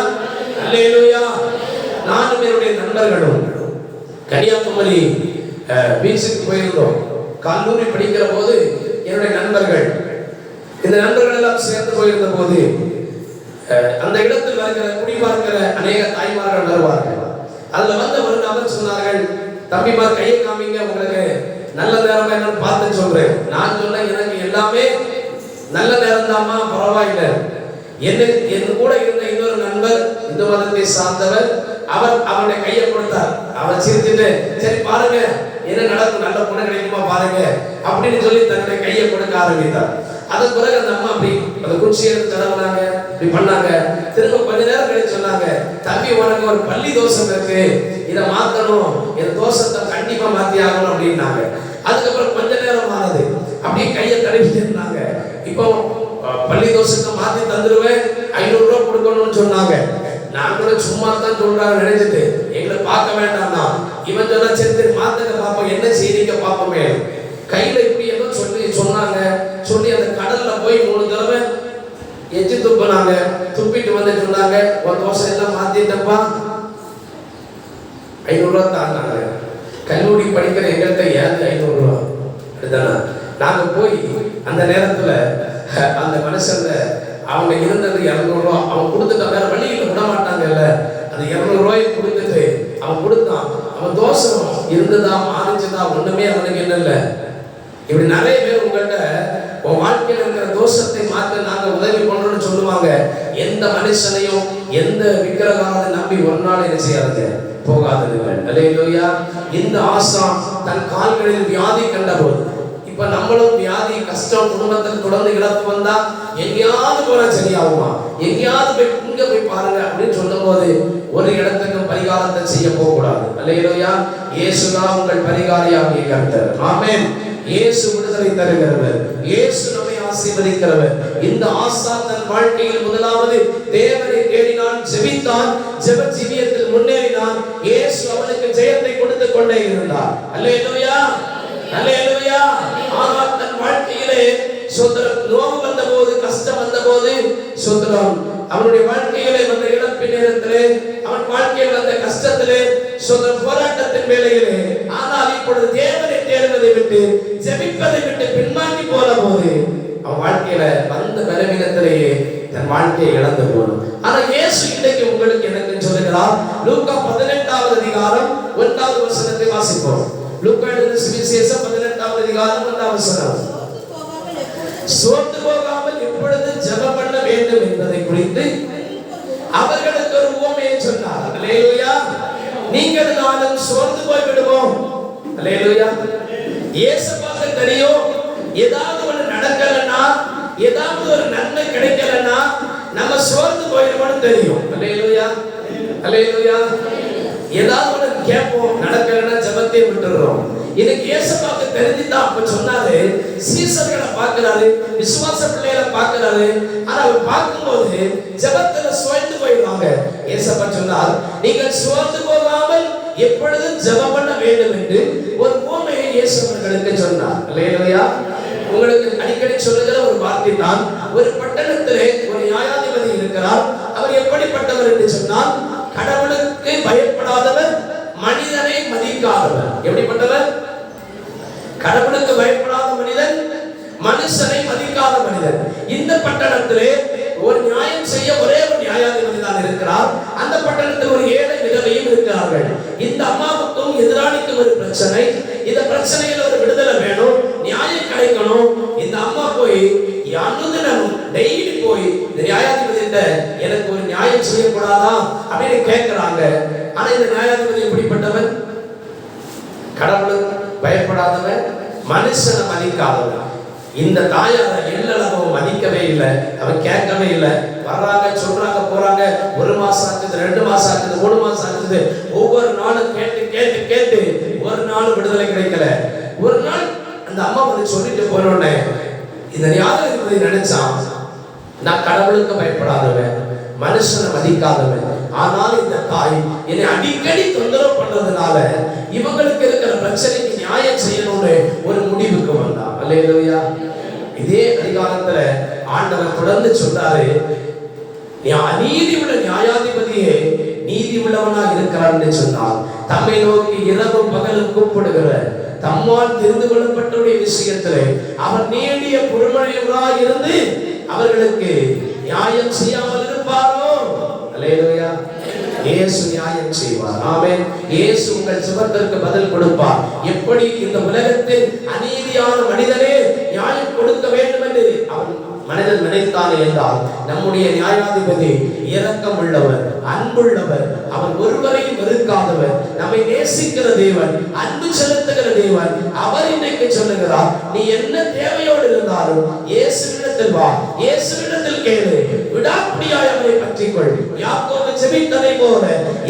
அல்லேலூயா. நானும் என்னுடைய நண்பர்களும் கன்னியாகுமரி பீச்சுக்கு போயிருந்தோம். கல்லூரி படிக்கிற போது என்னுடைய நண்பர்கள், இந்த நண்பர்கள் எல்லாம் சேர்ந்து போயிருந்த போது அந்த இடத்தில் வருகிற குடிபார்க்கிற அநேக தாய்மார்கள் வருவார்கள். அதுல வந்த ஒரு நபர் சொன்னார்கள், தம்பிமார் கையை காமிங்க, உங்களுக்கு நல்ல நேரம் என்னன்னு பார்த்து சொல்றேன். நான் சொன்னேன், எனக்கு எல்லாமே நல்ல நேரம் தாமா, பரவாயில்லை. என் கூட இருந்த இன்னொரு நண்பர் இந்து மதத்தை சார்ந்தவர், அவர் அவருடைய கையை கொடுத்தார். அவர் சிரிச்சுட்டு, சரி பாருங்க என்ன நடக்கும், நல்ல பொண்ணு கிடைக்குமா பாருங்க அப்படின்னு சொல்லி தன்னுடைய கையை கொடுக்க ஆரம்பித்தார். அதுக்கு பிறகு அந்த அம்மா அப்படி அந்த குச்சி எடுத்து தடவுனாங்க, இப்படி பண்ணாங்க. திரும்ப கொஞ்ச நேரம் கழிச்சு சொன்னாங்க, தம்பி உனக்கு ஒரு பள்ளி தோஷம் இருக்கு, இதை மாத்தணும், இந்த தோஷத்தை கண்டிப்பா மாத்தி ஆகணும் அப்படின்னாங்க. அதுக்கப்புறம் கொஞ்ச நேரம் ஆனது, அப்படியே கையை தடவிட்டு இருந்தாங்க. இப்போ பள்ளி தோஷத்தை மாத்தி தந்துருவேன், 500 ரூபாய் கொடுக்கணும்னு சொன்னாங்க. நான் கூட சும்மா தான் சொல்றாங்க நினைச்சிட்டு எங்களை பார்க்க வேண்டாம்னா, இவன் சொன்னா சரி மாத்துக்க பார்ப்போம், என்ன செய்திக்க பார்ப்போமே. கையில இப்படி ஏதோ சொன்னாங்க. சொல்லி அந்த கடல்ல போய் 3 தடவை எச்சி துப்புனாங்க. துப்பிட்டு வந்து சொன்னாங்க, ஒரு தோசை எல்லாம் மாத்திட்டப்பா, 500 ரூபாய் தாண்டாங்க. கல்லூரி படிக்கிற எங்கள்கிட்ட ஏன் 500 ரூபாய் அப்படித்தானா? நாங்க போய் அந்த நேரத்துல அந்த மனுஷன் அவங்க இருந்தது 200 ரூபாய் அவன் கொடுத்துட்டான். வேற வழியில விட மாட்டாங்கல்ல, அந்த 200 ரூபாய் கொடுத்துட்டு அவன் கொடுத்தான். அவன் தோஷம் இருந்ததா மாறிச்சுதா ஒண்ணுமே அவனுக்கு என்ன இல்லை. இப்படி நிறைய பேர் உங்கள்கிட்ட உன் வாழ்க்கையில் இருக்கிற தோஷத்தை மாற்ற நாங்க உதவி பண்றோம்னு சொல்லுவாங்க. எந்த மனுஷனையும் எந்த விக்கிரகாரத்தை நம்பி ஒரு நாள் என்ன செய்யாதுங்க, போகாதீர்கள். அல்லேலூயா. இந்த ஆசா தன் கால்களில் வியாதி கண்டபோது, இப்ப நம்மளும் வியாதி கஷ்டம் குடும்பத்தில் தொடர்ந்து இழப்பு வந்தா எங்கேயாவது போனா சரியாகுமா, எங்கேயாவது போய் இங்க போய் பாருங்க அப்படின்னு சொல்லும்போது ஒரு இடத்துக்கு பரிகாரத்தை செய்ய போக கூடாது. அல்லேலூயா. இயேசுதான் உங்கள் பரிகாரியாகிய கர்த்தர். ஆமென். இயேசு விடுதலை தருகிறவர், இயேசு நம்மை ஆசீர்வதிக்கிறவர். இந்த ஆசான் தன் வாழ்க்கையில் முதலாவது தேவனை தேடினான், ஜெபித்தான், ஜெப ஜீவியத்தில் முன்னேறினான். இயேசு அவனுக்கு ஜெயத்தை கொடுத்து கொண்டே இருந்தார். அல்லேலூயா, அல்லேலூயா. ஆனால் தன் வாழ்க்கையிலே சோதரம் நோவு வந்தபோது, கஷ்டம் வந்தபோது, சோதரம் அவனுடைய வாழ்க்கையிலே வந்த இழப்பின் நேரத்திலே, அவன் வாழ்க்கையில் வந்த கஷ்டத்திலே, சோதரம் போராட்டத்தின் வேளையிலே, ஆனால் இப்பொழுது தேவனை தேடுவதை விட்டு, ஜெபிப்பதை விட்டு பின்வாங்கி போன போது அவன் வாழ்க்கையில வந்த பலவீனத்திலேயே தன் வாழ்க்கையை இழந்து போனான். ஆனா இயேசு இன்றைக்கு உங்களுக்கு எனக்கு சொல்லுகிறார். லூக்கா 18வது அதிகாரம் 1வது வசனத்தை வாசிப்போம். லூக்கா எழுதின சுவிசேஷம் 18வது அதிகாரம் 1வது வசனம். சோர்ந்து போகாமல் எப்பொழுது ஜெபம் பண்ண வேண்டும் என்பதை குறித்து அவர்களுக்கு ஒரு உவமையை சொன்னார். அல்லேலூயா. நீங்கள் நானும் சோர்ந்து போய் விடுவோம். அல்லேலூயா. இயேசுவுக்கு தெரியும், ஏதாவது ஒன்று நடக்கலன்னா, ஏதாவது ஒரு நன்மை கிடைக்கலன்னா நம்ம சோர்ந்து போயிடுவோம்னு தெரியும். அல்லேலூயா, அல்லேலூயா. ஏதாவது ஒன்று கேட்போம், நடக்கலன்னா ஜெபத்தை விட்டுறோம். இன்னைக்கு இயேசுவுக்கு தெரிஞ்சுதான் அப்ப சொன்னாரு. சீசர்களை பார்க்கிறாரு, விசுவாச பிள்ளைகளை பார்க்கிறாரு. ஆனா அவர் பார்க்கும்போது ஜெபத்துல சோர்ந்து போயிடுவாங்க. இயேசுப்பா சொன்னார், நீங்கள் சோர்ந்து போகாமல் எப்பொழுதும் ஜெபம் பண்ண வேண்டும் என்று ஒரு உவமையை இயேசு அவர்களுக்கு சொன்னார். அல்லேலூயா. உங்களுக்கு அடிக்கடி சொல்லுகிற ஒரு வார்த்தை தான். ஒரு பட்டணத்திலே ஒரு நியாயாதிபதி இருக்கிறார். அவர் எப்படிப்பட்டவர் என்று சொன்னால், கடவுளுக்கு பயப்படாதவர், மனிதனை மதிக்காதவர். எப்படிப்பட்டவர்? கடவுளுக்கு பயப்படாத மனிதன், மனுஷனை மதிக்காத மனிதன். இந்த பட்டணத்திலே ஒரு நியாயம் செய்ய ஒரே ஒரு நியாயாதிபதி தான் இருக்கிறார். அந்த பட்டணத்தில் ஒரு ஏழை விதவையும் இருக்கிறார்கள். இந்த அம்மாவுக்கும் எதிராளிக்கும் ஒரு பிரச்சனை. இந்த பிரச்சனையில் ஒரு விடுதலை வேணும், நியாயம் கிடைக்கணும். இந்த அம்மா போய் அனுதினமும் டெய்லி போய் இந்த நியாயாதிபதியிட்ட எனக்கு ஒரு நியாயம் செய்யக்கூடாதா அப்படின்னு கேட்கிறாங்க. ஆனா இந்த நியாயாதிபதி எப்படிப்பட்டவன்? கடவுளுக்கு பயப்படாதவன், மனுஷனை மதிக்காதவன். இந்த தாயார எல்லளவும் மதிக்கவே இல்லை, அவன் கேட்கவே இல்லை. வர்றாங்க, சொல்றாங்க, போறாங்க. 1 மாசம் ஆகுது, 2 மாசம் ஆகுது, 3 மாசம் ஆகுது. ஒவ்வொரு நாளும் கேட்டு கேட்டு கேட்டு ஒரு நாள் விடுதலை கிடைக்கல. ஒரு நாள் அந்த அம்மா வந்து சொல்லிட்டு போனோடனே இந்த நியாயாதிபதி நினைச்சான், நான் கடவுளுக்கு பயப்படாதவன், மனுஷனை மதிக்காதவன். ஆனால் இந்த தாய் என்னை அடிக்கடி தொந்தரவு பண்றதுனால இவங்களுக்கு இருக்கிற பிரச்சனைக்கு நியாயம் செய்யணும்னு ஒரு முடிவுக்கு வந்தான். அல்லேலூயா. இதே அதிகாரத்துல ஆண்டவர் தொடர்ந்து சொல்றாரு, நீதி உள்ள நியாயாதிபதியே நீதி உள்ளவனா இருக்கிறான்னு சொன்னால், தம்மை நோக்கி இரவும் பகலும் கூப்பிடுகிற தம்மால் தெரிந்து கொள்ளப்பட்டவருடைய விஷயத்திலே அவர் நீடிய பொறுமையுள்ளவராய் இருந்து அவர்களுக்கு நியாயம் செய்யாமல் இருப்பாரோ? அல்லேலூயா. இயேசு நியாயம் செய்வார். ஆமென். இயேசு உங்கள் ஜெபத்திற்கு பதில் கொடுப்பார். எப்படி இந்த உலகத்தில் அநீதியான மனிதனே நியாயம் கொடுக்க வேண்டும் என்று அவன் மனிதன் நினைத்தானே என்றால், நம்முடைய நியாயாதிபதி இரக்கம் உள்ளவர், அன்புள்ளவர், அவர் ஒருவரையும் வெறுக்காதவர், நம்மை நேசிக்கிற தேவன், அன்பு செலுத்துகிற தேவன். அவர் இன்னைக்கு சொல்லுகிறார், நீ என்ன தேவையோடு இருந்தாலும் இயேசுவிடத்தில் வா, இயேசுவிடத்தில் கேளு, விடாப்பிடியாய் அவரை பற்றிக்கொள். யாக்கோபு ஜெபித்ததை போல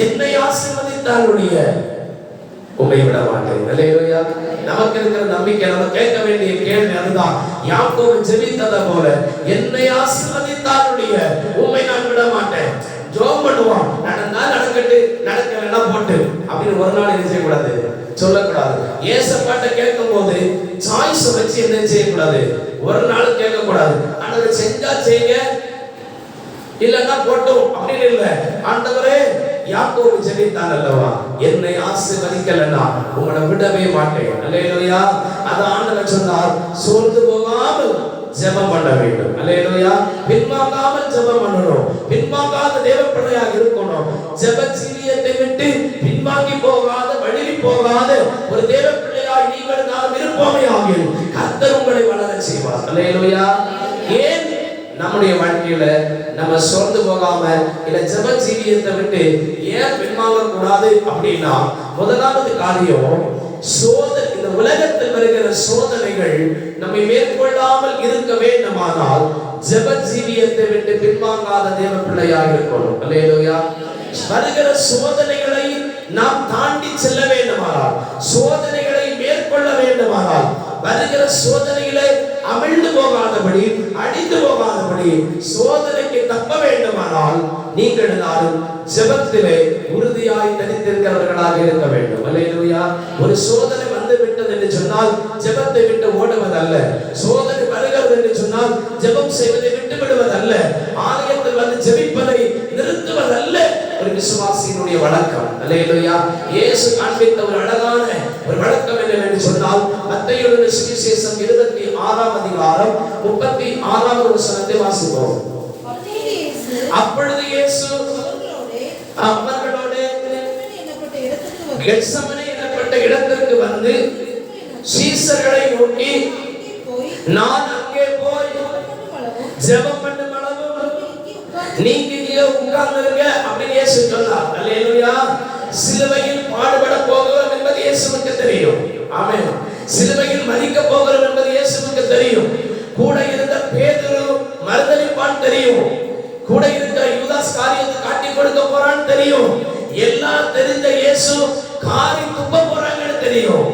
என்னை ஆசீர்வதித்தாலுடைய உம்மை விட மாட்டேன். அல்லேலூயா. நமக்கு இருக்கிற நம்பிக்கை, நம்ம கேட்க வேண்டிய கேள்வி அதுதான். யாக்கோபு ஜெபித்ததை போல என்னை ஆசீர்வதித்தாலுடைய உம்மை நான் விட மாட்டேன். ஜெபம் பண்ணுவான், நடந்தா நடக்கட்டு, நடக்கலன்னா போட்டு அப்படின்னு ஒரு நாள் என்ன செய்யக்கூடாது, சொல்லக்கூடாது. ஏசப்பாட்ட கேட்கும் போது சாய்ஸ் வச்சு என்ன செய்யக்கூடாது, ஒரு நாள் கேட்கக்கூடாது. ஆண்டவர் செஞ்சா செய்யுங்க, இல்லன்னா போட்டும் அப்படின்னு இல்ல. ஆண்டவரே, யாக்கோபு ஜெபித்தான் அல்லவா, என்னை ஆசீர்வதிக்கலன்னா உங்களை விடவே மாட்டேன். அல்லேலூயா. அத ஆண்டவர் சொன்னார், சோர்ந்து போகாமல் ஜெபம் பண்ண வேண்டும். அல்லேலூயா. பின்வாங்காமல் ஜெபம் பண்ணணும், பின்வாங்காத தேவ பிள்ளையாக இருக்கணும். ஜெப ஜீவியத்தை விட்டு பின்வாங்கி போகாத, வழிவி போகாத ஒரு தேவ பிள்ளையாய் நீங்கள் நாம் இருப்போமே ஆகிய கர்த்தர் உங்களை வளர செய்வார். அல்லேலூயா. ஏன் நம்முடைய வாழ்க்கையில நம்ம சோர்ந்து போகாம இல்ல ஜெப ஜீவியத்தை விட்டு ஏன் பின்வாங்க கூடாது அப்படின்னா, முதலாவது காரியம், இந்த உலகத்தில் வருகிற சோதனைகள் நம்மை மேற்கொள்ளாமல் இருக்க வேண்டுமானால் ஜெப ஜீவியத்தை விட்டு பின்வாங்காத தேவ பிள்ளையாக இருக்கணும். அல்லேலூயா. வருகிற சோதனைகளை நாம் தாண்டி செல்ல வேண்டுமானால், சோதனைகளை மேற்கொள்ள வேண்டுமானால், வருகிற சோதனைகளை அமிழ்ந்து போகாதபடி, அடிந்து போகாதபடி சோதனைக்கு தப்ப வேண்டுமானால் நீங்கள் எல்லாரும் ஜெபத்திலே உறுதியாய் தனித்திருக்கிறவர்களாக இருக்க வேண்டும். அல்லேலூயா. ஒரு சோதனை வந்து விட்டது என்று சொன்னால் ஜெபத்தை விட்டு ஓடுவதல்ல. சோதனை வருகிறது என்று சொன்னால் ஜெபம் செய்வதை விட்டு விடுவதல்ல. ஆலயத்தில் வந்து ஜெபிப்பதை நிறுத்துவதல்ல ஒரு விசுவாசியினுடைய வழக்கம். அல்லேலூயா. இயேசு காண்பித்த ஒரு அழகான ஒரு வழக்கம் என்னவென்று சொன்னால் மத்தேயு எழுதின சுவிசேஷம் 26ஆம் அதிகாரம் 36ஆம் வசனத்தை வாசிப்போம். அப்பொழுது இயேசு அவர்களோடு கெத்செமனே என்னப்பட்ட இடத்திற்கு வந்து சீஷர்களை நோக்கி, நான் அங்கே போய் ஜெபம் பண்ணும் அளவு நீங்க இங்கே உட்கார்ந்திருங்க அப்படின்னு இயேசு சொன்னார். அல்லேலூயா. சிலுவையில் பாடுபட போகிறோம் என்பது இயேசுவுக்கு தெரியும். ஆமென். சிலுவையில் மரிக்க போகிறோம் என்பது இயேசுவுக்கு தெரியும். கூட இருந்த பேதுரு மறுதலிப்பான் தெரியும். கூட இருக்கிற யூதாஸ் காரியத்தை காட்டி கொடுக்க போறான்னு தெரியும். எல்லாம் தெரிந்த இயேசு காரி துப்ப போறாங்கன்னு தெரியும்.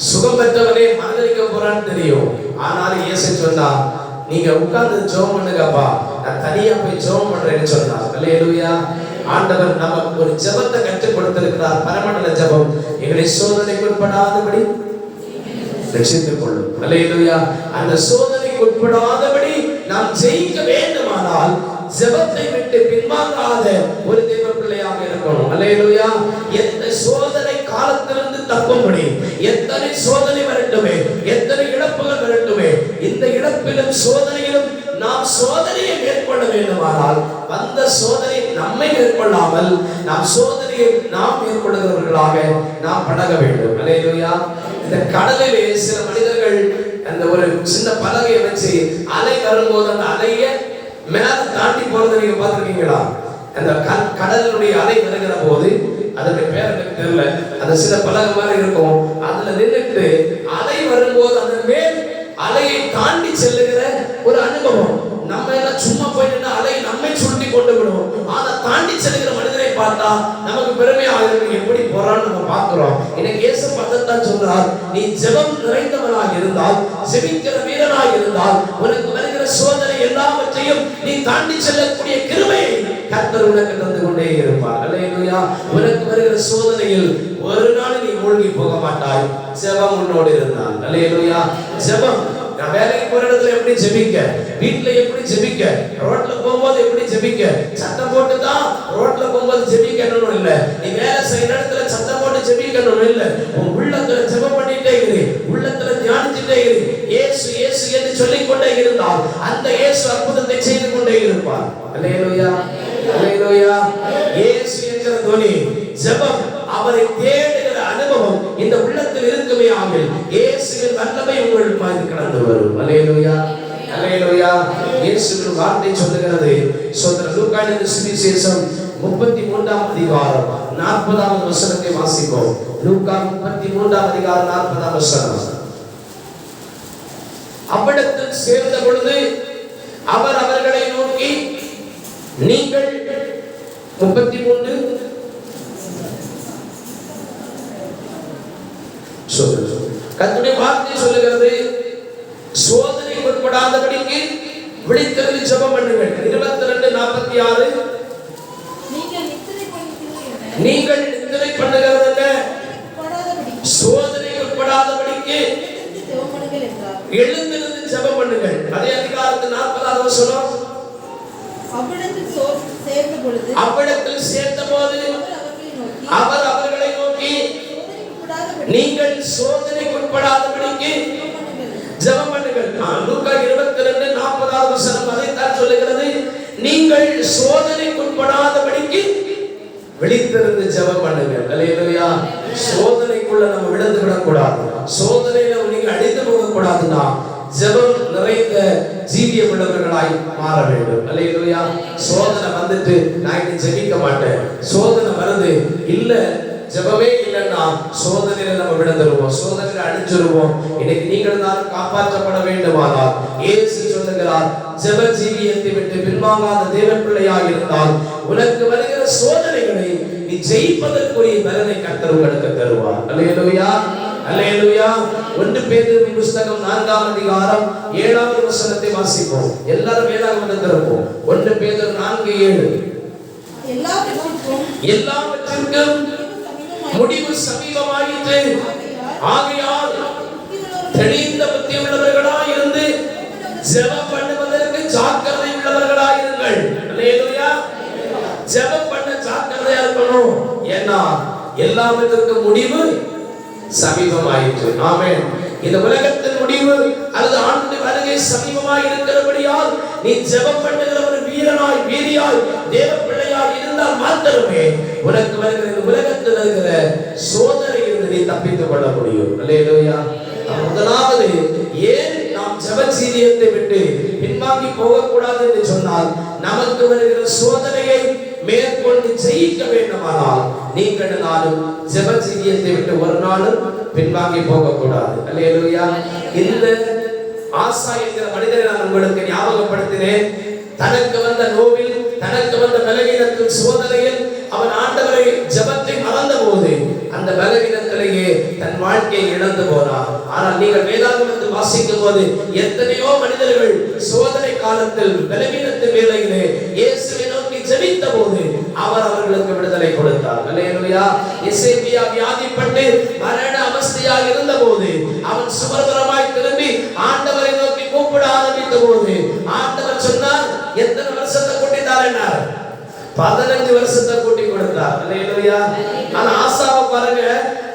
சுகம் பெற்றவனே மறுதலிக்க போறான்னு தெரியும். ஆனாலும் இயேசு சொன்னா, நீங்க உட்கார்ந்து ஜெபம் பண்ணுங்கப்பா, நான் தனியா போய் ஜெபம் பண்றேன்னு சொன்னார். அல்லேலூயா. ஆண்டவர் நமக்கு ஒரு ஜெபத்தை கற்றுக் கொடுத்திருக்கிறார். பரமண்டல ஜெபம். எங்களை சோதனைக்கு உட்படாதபடி ரட்சித்துக் கொள்ளும். அல்லேலூயா. அந்த சோதனைக்கு உட்படாதபடி நாம் ஜெயிக்க வேண்டுமானால் ஜெபத்தை விட்டு பின்வாங்காத ஒரு தேவ பிள்ளையாக இருக்கணும். அல்லேலூயா. எந்த சோதனை காலத்திலிருந்து தப்பும்படி எத்தனை சோதனை வரட்டுமே, எத்தனை இழப்புகள் வரட்டுமே, இந்த இழப்பிலும் சோதனையிலும் நாம் சோதனையை மேற்கொள்ள வேண்டுமானால் வந்த சோதனை நம்மை மேற்கொள்ளாமல் நாம் சோதனையை நாம் மேற்கொள்கிறவர்களாக நாம் பழக வேண்டும். அல்லேலூயா. இந்த கடலிலே சில மனிதர்கள் அந்த ஒரு சின்ன பலகையை வச்சு அலை வரும்போது அந்த அலையை மேல தாண்டி போறதை நீங்க பார்த்திருக்கீங்களா? அந்த கடலுடைய அலை வருகிற போது அதனுடைய பேர் எனக்கு தெரியல, அந்த சில பலகை மாதிரி இருக்கும், அதுல நின்றுட்டு அலை வரும்போது அந்த மேல் அலையை தாண்டி செல்லுகிற ஒரு அனுபவம். நம்ம எல்லாம் சும்மா போயிட்டு அலை நம்மை சுருட்டி கொண்டு விடும். அதை தாண்டி செல்லுகிற மனிதரை பார்த்தா நமக்கு பெருமையாக இருக்கு. எப்படி போறான்னு நம்ம பார்க்கிறோம். இன்னைக்கு இயேசு பதத்தான் சொல்றார், நீ ஜெபம் நிறைந்தவனாக இருந்தால், ஜெபிக்கிற வீரனாக இருந்தால், உனக்கு வருகிற சோதனை எல்லாவற்றையும் நீ தாண்டி செல்லக்கூடிய கிருபையை கர்த்தர் உனக்கு தந்து கொண்டே இருப்பார். அல்லேலூயா. உனக்கு வருகிற சோதனையில் ஒரு நாள் நீ மூழ்கி போக மாட்டாய். ஜெபம் உன்னோடு இருந்தால். அல்லேலூயா. ஜெபம். நான் வேலைக்கு போற இடத்துல எப்படி ஜெபிக்க, வீட்டுல எப்படி ஜெபிக்க, ரோட்ல போகும்போது எப்படி ஜெபிக்க, சத்தம் போட்டு தான் ரோட்ல போகும்போது ஜெபிக்கணும் இல்ல, நீ வேலை செய்யற இடத்துல சத்தம் போட்டு ஜெபிக்கணும் இல்ல, உன் உள்ளத்துல ஜெபம் பண்ணிட்டே இரு, உள்ளத்துல தியானிச்சுட்டே இரு, இயேசு இயேசு என்று சொல்லிக் கொண்டே இருந்தால் அந்த இயேசு அற்புதத்தை செய்து கொண்டே இருப்பார். அல்லேலூயா. அல்லேலூயா. இயேசு என்கிற துணி ஜெபம், அவரை தேடுகிற அனுபவம் இந்த உள்ளத்தில் இருக்குமே ஆகில் இயேசுவின் வல்லமை உங்கள் பாய்ந்து கடந்து வரும். அல்லேலூயா. அல்லேலூயா. இயேசுவின் வார்த்தை சொல்லுகிறது. சோதர லூக்கா எழுதின சுவிசேஷம் 33ஆம் அதிகாரம் 40ஆம் வசனத்தை வாசிப்போம். லூக்கா 33ஆம் அதிகாரம் 40ஆம் வசனம். அவ்விடத்தில் சேர்ந்த பொழுது அவர் அவர்களை நோக்கி, நீங்கள் 33 கர்த்தருடைய வார்த்தை சொல்லுகிறது, சோதனைக்கு உட்படாதபடிக்கு விழித்தெழுந்து ஜெபம் பண்ணுங்கள். 22:46 நீங்கள் நித்திரை பண்ணுகிறது என்ன? சோதனைக்கு உட்படாதபடிக்கு எழுந்திருந்து ஜெபம் பண்ணுங்கள். அதே அதிகாரத்தில் 40ஆவது வசனம். அவ்விடத்தில் சேர்ந்தபோது அவர் அவர்களை நோக்கி, நீங்கள் சோதனைக்கு உட்படாதபடிக்கு ஜெபம் பண்ணுங்கள். லூக்கா 22:40ஆவது வசனம் அதைத்தான் சொல்லுகிறது. நீங்கள் சோதனைக்கு உட்படாதபடிக்கு விழித்திருந்து ஜெபம் பண்ணுங்கள். அல்லேலூயா. சோதனைக்குள்ள நம்ம விழுந்து விடக்கூடாது. சோதனையில நீங்க அடித்து போக கூடாதுன்னா ஜெபம் நிறைந்த ஜீவியம் உள்ளவர்களாய் மாற வேண்டும். அல்லேலூயா. சோதனை வந்துட்டு நான் இன்னைக்கு ஜெபிக்க மாட்டேன், சோதனை வருது இல்ல ஜெபமே இல்லைன்னா சோதனையில நம்ம விழுந்துருவோம், சோதனையில அழிஞ்சிருவோம். இன்னைக்கு நீங்கள் தான் காப்பாற்றப்பட வேண்டுமானால் இயேசு சொல்லுகிறார், ஜெப ஜீவியத்தை விட்டு பின்வாங்காத தேவ பிள்ளையாக இருந்தால் உனக்கு வருகிற சோதனைகளை நீ ஜெயிப்பதற்குரிய பலனை கர்த்தர் உங்களுக்கு தருவார். அல்லேலூயா, அல்லேலூயா. 1 பேதுரு புத்தகம் 4ஆம் அதிகாரம் 7வது வசனத்தை வாசிப்போம். எல்லாரும் வேதாகமத்தை திறப்போம். 1 பேதுரு 4:7. எல்லாவற்றிற்கும் முடிவு சமீபமாயிற்று. ஆகையால் தெளிந்த புத்தி உள்ளவர்களாய் இருந்து ஜெபம் பண்ணுவதற்கு ஜாக்கிரதை உள்ளவர்களாய் இருங்கள். அல்லேலூயா. ஜெபம் பண்ண ஜாக்கிரதையா இருக்கணும். ஏன்னா எல்லாவற்றிற்கும் முடிவு சமீபமாயிற்று. ஆமென். இந்த உலகத்தின் முடிவு அல்லது ஆண்டுடைய வருகை சமீபமாய் இருக்கிறபடியால் நீ ஜெபம் பண்ணுகிற ஒரு வீரனாய் வீரியாய் தேவ பிள்ளையாய் இருந்தால் மாத்திரமே உனக்கு வருகிற இந்த உலகத்தில் இருக்கிற சோதனையிலிருந்து நீ தப்பித்துக் கொள்ள முடியும். அல்லேலூயா. முதலாவது ஏன் நாம் ஜெப ஜீவியத்தை விட்டு பின்வாங்கி போகக்கூடாது என்று சொன்னால், நமக்கு வருகிற சோதனையை மேற்கொண்டு ஜெயிக்க வேண்டுமானால் நீங்கள் நானும் ஜெப ஜீவியத்தை விட்டு ஒரு நாளும் பின்வாங்கி போகக்கூடாது. அல்லேலூயா. இந்த ஆசா என்கிற மனிதனை நான் உங்களுக்கு ஞாபகப்படுத்தினேன். தனக்கு வந்த நோவில், தனக்கு வந்த பலவீனத்தின் சோதனையில் அவன் ஆண்டவரை ஜெபத்தை மறந்த போது அந்த பலவீனத்திலேயே தன் வாழ்க்கையை இழந்து போனார். ஆனால் நீங்கள் வேதாகமத்தை வாசிக்கும் போது எத்தனையோ மனிதர்கள் சோதனை காலத்தில் பலவீனத்தின் வேளையிலே இயேசுவை நோக்கி ஜெபித்த போது அவர் அவர்களுக்கு விடுதலை கொடுத்தார். அல்லேலூயா. எசேக்கியா வியாதிப்பட்டு மரண அவஸ்தையாக இருந்த போது அவன் சுவர்பரமாய் திரும்பி ஆண்டவரை நோக்கி கூப்பிட ஆரம்பித்த போது ஆண்டவர் சொன்னார், எத்தனை வருஷத்தை கூட்டினார் என்னார்? 15 வருஷத்தை கூட்டி கொடுத்தார். அல்லேலூயா. ஆனா ஆசாவை பாருங்க,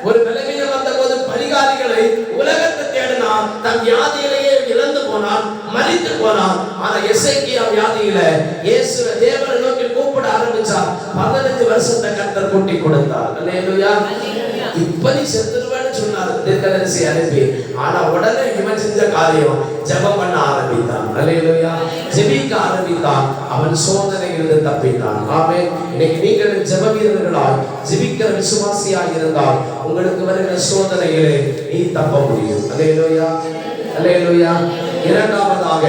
ஒரு பலவீனம் வந்த போது பரிகாரிகளை உலகத்தை தேடினா தன் வியாதியிலேயே இழந்து போனான், மரித்து போனான். ஆனா எசேக்கியா வியாதியில இயேசுவை தேவனை நோக்கி கூப்பிட ஆரம்பிச்சார். 15 வருஷத்தை கர்த்தர் கூட்டி கொடுத்தார். அல்லேலூயா. இப்ப நீ செத்துருவேன்னு சொன்னார் தீர்க்கதரிசி அனுப்பி. ஆனா உடனே இவன் செஞ்ச காரியம் ஜெபம் பண்ண ஆரம்பித்தான். அல்லேலூயா. ஜெபிக்க ஆரம்பித்தான். அவன் சோதனையிலிருந்து தப்பித்தான். ஆமென். இன்னைக்கு நீங்கள் ஜெப வீரர்களாய் ஜெபிக்கிற விசுவாசியாய் இருந்தால் உங்களுக்கு வருகிற சோதனையிலே நீ தப்ப முடியும். அல்லேலூயா, அல்லேலூயா. இரண்டாவதாக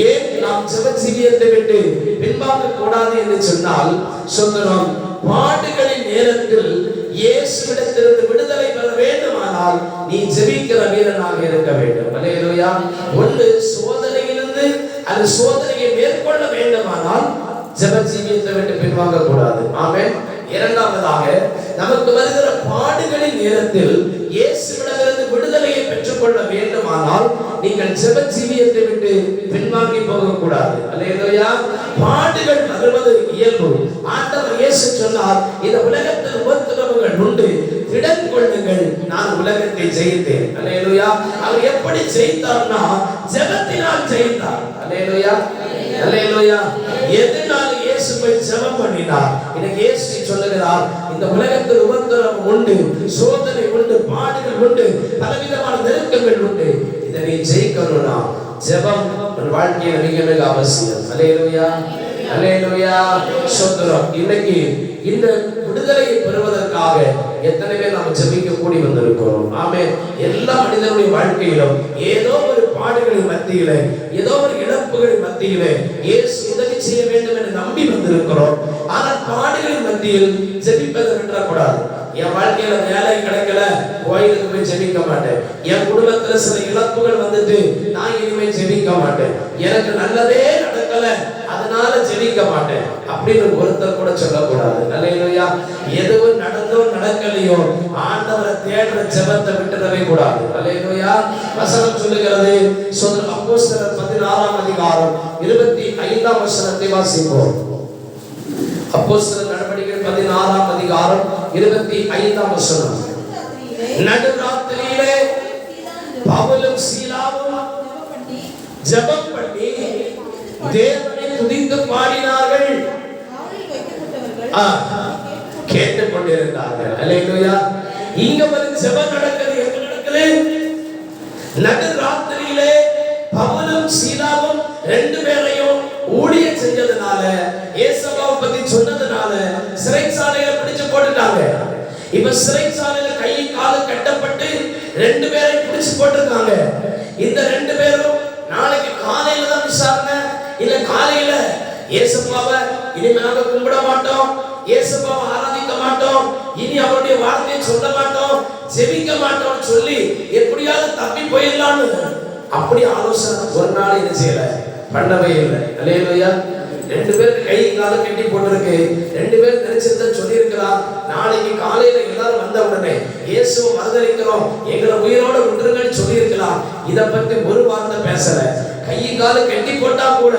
ஏன் நாம் ஜெப ஜீவியத்தை விட்டு பின்வாங்க கூடாது என்று சொன்னால், சொல்கிறோம், பாடுகளின் நேரத்தில் இயேசுவிடத்திலிருந்து விடுதலை பெற வேண்டுமானால் நீ ஜெபிக்கிற வீரனாக இருக்க வேண்டும். அல்லேலூயா. ஒன்று சோதனையிலிருந்து அந்த சோதனையை மேற்கொள்ள வேண்டுமானால் ஜெப ஜீவியத்தை விட்டு பின்வாங்க கூடாது. ஆமென். இரண்டாவதாக நமக்கு வருகிற பாடுகளின் நேரத்தில் இயேசுவிடமிருந்து விடுதலையை பெற்றுக்கொள்ள வேண்டுமானால் நீங்கள் ஜெப ஜீவியத்தை விட்டு பின்வாங்கி போகக்கூடாது. அல்லேலூயா. பாடுகள் வருவது இயல்பு. ஆண்டவர் இயேசு சொன்னார், இந்த உலகத்தில் உபத்திரவங்கள் உண்டு, திடன் கொள்ளுங்கள், நான் உலகத்தை ஜெயித்தேன். அல்லேலூயா. அவர் எப்படி ஜெயித்தார்னா ஜெபத்தினால் ஜெயித்தார். அல்லேலூயா, அல்லேலூயா. எதனால் இயேசு போய் ஜெபம் பண்ணினார்? இன்னைக்கு இயேசு சொல்லுகிறார், இந்த உலகத்தில் உபத்திரவம் உண்டு, சோதனை உண்டு, பாடுகள் உண்டு, பலவிதமான நெருக்கங்கள் உண்டு. இதை நீ ஜெயிக்கணும்னா ஜெபம் உன் வாழ்க்கையில் மிக மிக அவசியம். அல்லேலூயா, அல்லேலூயா. சோதரம். இன்னைக்கு இந்த விடுதலையை பெறுவதற்காக எத்தனை பேர் நாம் ஜெபிக்க கூடி வந்திருக்கிறோம். ஆமென். எல்லா மனிதனுடைய வாழ்க்கையிலும் ஏதோ ஒரு பாடுகளின் மத்தியில, ஏதோ ஒரு இழப்புகளின் மத்தியில இயேசு உதவி செய்ய வேண்டும் என்று நம்பி வந்திருக்கிறோம். ஆனால் பாடுகளின் மத்தியில் ஜெபிப்பதை விட்டுறக்கூடாது. என் வாழ்க்கையில வேலை கிடைக்கல, கோயிலுக்கு போய் ஜெபிக்க மாட்டேன். என் குடும்பத்துல சில இழப்புகள் வந்துட்டு நான் இனிமே ஜெபிக்க மாட்டேன். எனக்கு நல்லதே நடக்கல, அதனால ஜெபிக்க மாட்டேன் அப்படின்னு ஒருத்தர் கூட சொல்லக்கூடாது. அல்லேலூயா. எதுவும் நடந்தோ நடக்கலையோ ஆண்டவரை தேடுற ஜெபத்தை விட்டுறவே கூடாது. அல்லேலூயா. வசனம் சொல்லுகிறது, அப்போஸ்தலர் 16ஆம் அதிகாரம் 25ஆம் வசனத்தை வாசிப்போம். அப்போஸ்தலர் நடவடிக்கைகள் 16ஆம் அதிகாரம் 25ஆம் வசனம். நடுராத்திரியிலே பவுலும் சீலாவும் ஜெபம் பண்ணி தேவனை துதித்து பாடினார்கள், கேட்டுக் கொண்டிருந்தார்கள். அல்லேலூயா. இங்க ஒரு ஜெபம் நடக்குது. எங்க நடக்குது? நடுராத்திரியிலே பவுலும் சீலாவும் 2 பேரையும் ஊழியம் செஞ்சதுனால, இயேசுவை பத்தி சொன்னதுனால சிறைச்சாலையில பிடிச்சு போட்டுட்டாங்க. இப்ப சிறைச்சாலையில கை காலு கட்டப்பட்டு 2 பேரை பிடிச்சு போட்டிருக்காங்க. இந்த 2 பேரும் நாளைக்கு காலையில தான் விசாரணை. இல்ல காலையில இயேசுப்பாவை இனிமேலாக கும்பிட மாட்டோம், இயேசுப்பாவை ஆராதிக்க மாட்டோம், இனி அவருடைய வார்த்தையை சொல்ல மாட்டோம், ஜெபிக்க மாட்டோம் சொல்லி எப்படியாவது தப்பி போயிடலான்னு அப்படி ஆலோசனை ஒரு நாள் என்ன செய்யல, பண்ணவே இல்லை. அல்லேலூயா. 2 பேருக்கு கை கால கட்டி போட்டிருக்கு. 2 பேர் நினைச்சிருந்தா சொல்லியிருக்கலாம், நாளைக்கு காலையில எல்லாரும் வந்த உடனே இயேசுவை மறுதலிக்கிறோம், எங்களை உயிரோட விட்டுருங்கன்னு சொல்லியிருக்கலாம். இதை பத்தி ஒரு வார்த்தை பேசல. கை கால கட்டி போட்டா கூட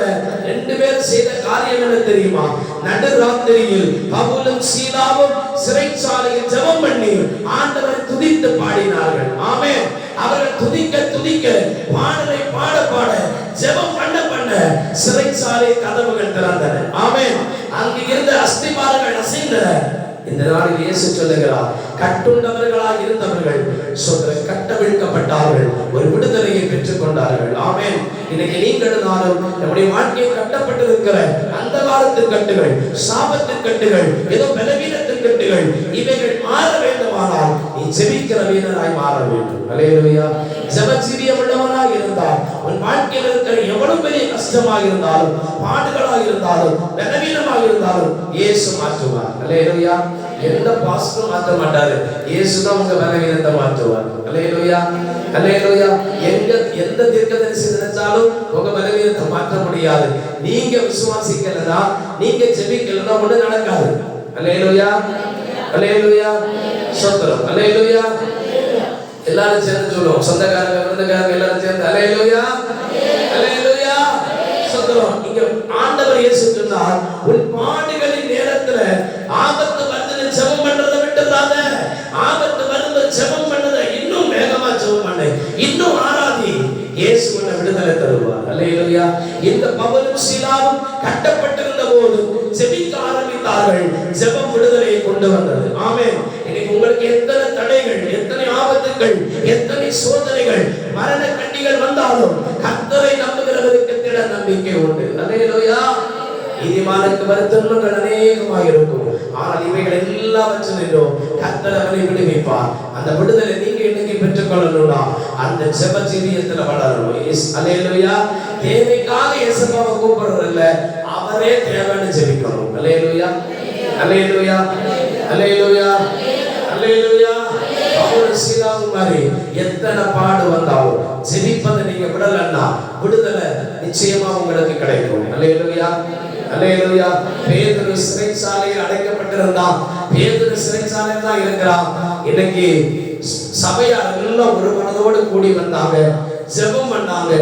2 பேர் செய்த காரியம் என்ன தெரியுமா? நடுராத்திரியில் பவுலும் சீலாவும் சிறைச்சாலையில் ஜெபம் பண்ணி ஆண்டவரை துதித்து பாடினார்கள். ஆமென். அவர்கள் துதிக்க துதிக்க பாடலை பாட பாட ஜெபம் பண்ண பண்ண சிறைச்சாலை கதவுகள் திறந்தன. ஆமென். அங்கு இருந்த அஸ்திபாரங்கள் அசைந்தன. இந்த நாளில் இயேசு சொல்லுகிறார், கட்டுண்டவர்களாக இருந்தவர்கள் கட்டவிழ்க்கப்பட்டார்கள், ஒரு விடுதலையை பெற்றுக் கொண்டார்கள். ஆமென். இன்னைக்கு நீங்கள் நானும் நம்முடைய வாழ்க்கையை கட்டப்பட்டிருக்கிற அந்த காலத்தின் கட்டுகள், சாபத்தின் கட்டுகள், ஏதோ பலவீனத்தின் கட்டுகள், இவைகள் மாற வேண்டுமானால் நீ ஜெபிக்கிற வீரனாய் மாற வேண்டும். அல்லேலூயா. ஜெபஜீவியம் உள்ளவனாய் இருந்தால் உன் வாழ்க்கையில் இருக்கிற எவ்வளவு பெரிய கஷ்டமாக இருந்தாலும், பாடுகளாக இருந்தாலும், பலவீனமாக இருந்தாலும் இயேசு மாற்றுவார். அல்லேலூயா. எந்த பாஸ்டரும் மாற்ற மாட்டாரு, இயேசு தான் உங்க பலவீனத்தை மாற்றுவார். அல்லேலூயா. அல்லேலூயா. எந்த தீர்க்கதரிசி நினைச்சாலும் உங்க பலவீனத்தை மாற்ற முடியாது. நீங்க விசுவாசிக்கலனா, நீங்க ஜெபிக்கலனா ஒண்ணு நடக்காது. அல்லேலூயா. அல்லேலூயா. ஸ்தோத்திரம். அல்லேலூயா. எல்லாரும் சேர்ந்து சொல்லுவோம், சொந்தக்காரங்க விருந்தக்காரங்க எல்லாரும் சேர்ந்து அல்லேலூயா. அல்லேலூயா. ஸ்தோத்திரம். இங்க ஆண்டவர் இயேசு சொன்னார், உன் பாடுகளின் நேரத்துல ஆபத்து வந்து ஜெபம் பண்றதை விட்டுறாத. ஆபத்து வந்து ஜெபம் பண்ணதை இன்னும் வேகமா ஜெபம் பண்ணு, இன்னும் ஆராதி. இயேசு உன்னை விடுதலை தருவார். அல்லேலூயா. இந்த பவுலும் சீலாவும் கட்டப்பட்டிருந்த போது ஜெபிக்க ஆரம்பித்தார்கள். ஜெபம் விடுதலையை கொண்டு வந்தது. ஆமென். இன்னைக்கு உங்களுக்கு எத்தனை தடைகள், எத்தனை ஆபத்துகள், எத்தனை சோதனைகள், மரண கண்ணிகள் வந்தாலும் கர்த்தரை நம்புகிறவருக்கு திட நம்பிக்கை உண்டு. அல்லேலூயா. நீதிமானுக்கு வருத்தங்கள் அநேகமாக இருக்கும், ஆனால் இவைகள் எல்லாவற்றிலும் கர்த்தர் அவனை விடுவிப்பார். அந்த விடுதலை நீங்க இன்னைக்கு பெற்றுக் கொள்ளணும்னா அந்த ஜெப ஜீவியத்துல வளரணும். அல்லேலூயா. தேவைக்காக இயேசுவை கூப்பிடுறது இல்ல, அவரே தேவைன்னு ஜெபிக்கணும். அல்லேலூயா. அல்லேலூயா. அல்லேலூயா. அல்லேலூயா. பவுல் சீலாவும் மாதிரி எத்தனை பாடு வந்தாலும் ஜெபிப்பதை நீங்க விடலன்னா விடுதலை நிச்சயமா உங்களுக்கு கிடைக்கும். அல்லேலூயா. அல்லேலூயா. பேதுரு சிறைச்சாலையில் அடைக்கப்பட்டிருந்தான். பேதுரு சிறைச்சாலையில் தான் இருக்கிறான். இன்னைக்கு சபையார் எல்லாம் ஒரு மனதோடு கூடி வந்தாங்க, ஜெபம் பண்ணாங்க.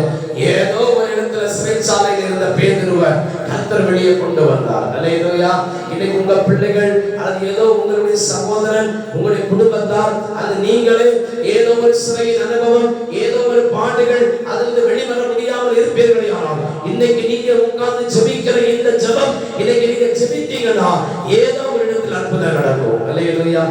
ஏதோ ஒரு இடத்துல சிறைச்சாலையில் இருந்த பேதுருவை கர்த்தர் வெளியே கொண்டு வந்தார். அல்லேலூயா. இன்னைக்கு உங்க பிள்ளைகள் அல்லது ஏதோ உங்களுடைய சகோதரன், உங்களுடைய குடும்பத்தார், அது நீங்களே ஏதோ ஒரு சிறையின் அனுபவம், ஏதோ ஒரு பாடுகள், அதிலிருந்து வெளிவர முடியாமல் இருப்பீர்களே, ஆனால் இன்னைக்கு நீங்க உட்கார்ந்து ஜெபிக்கிற இந்த ஜெபம், இன்னைக்கு நீங்க ஜெபித்தீங்கன்னா ஏதோ ஒரு இடத்தில் அற்புதம் நடக்கும். அல்லேலூயா.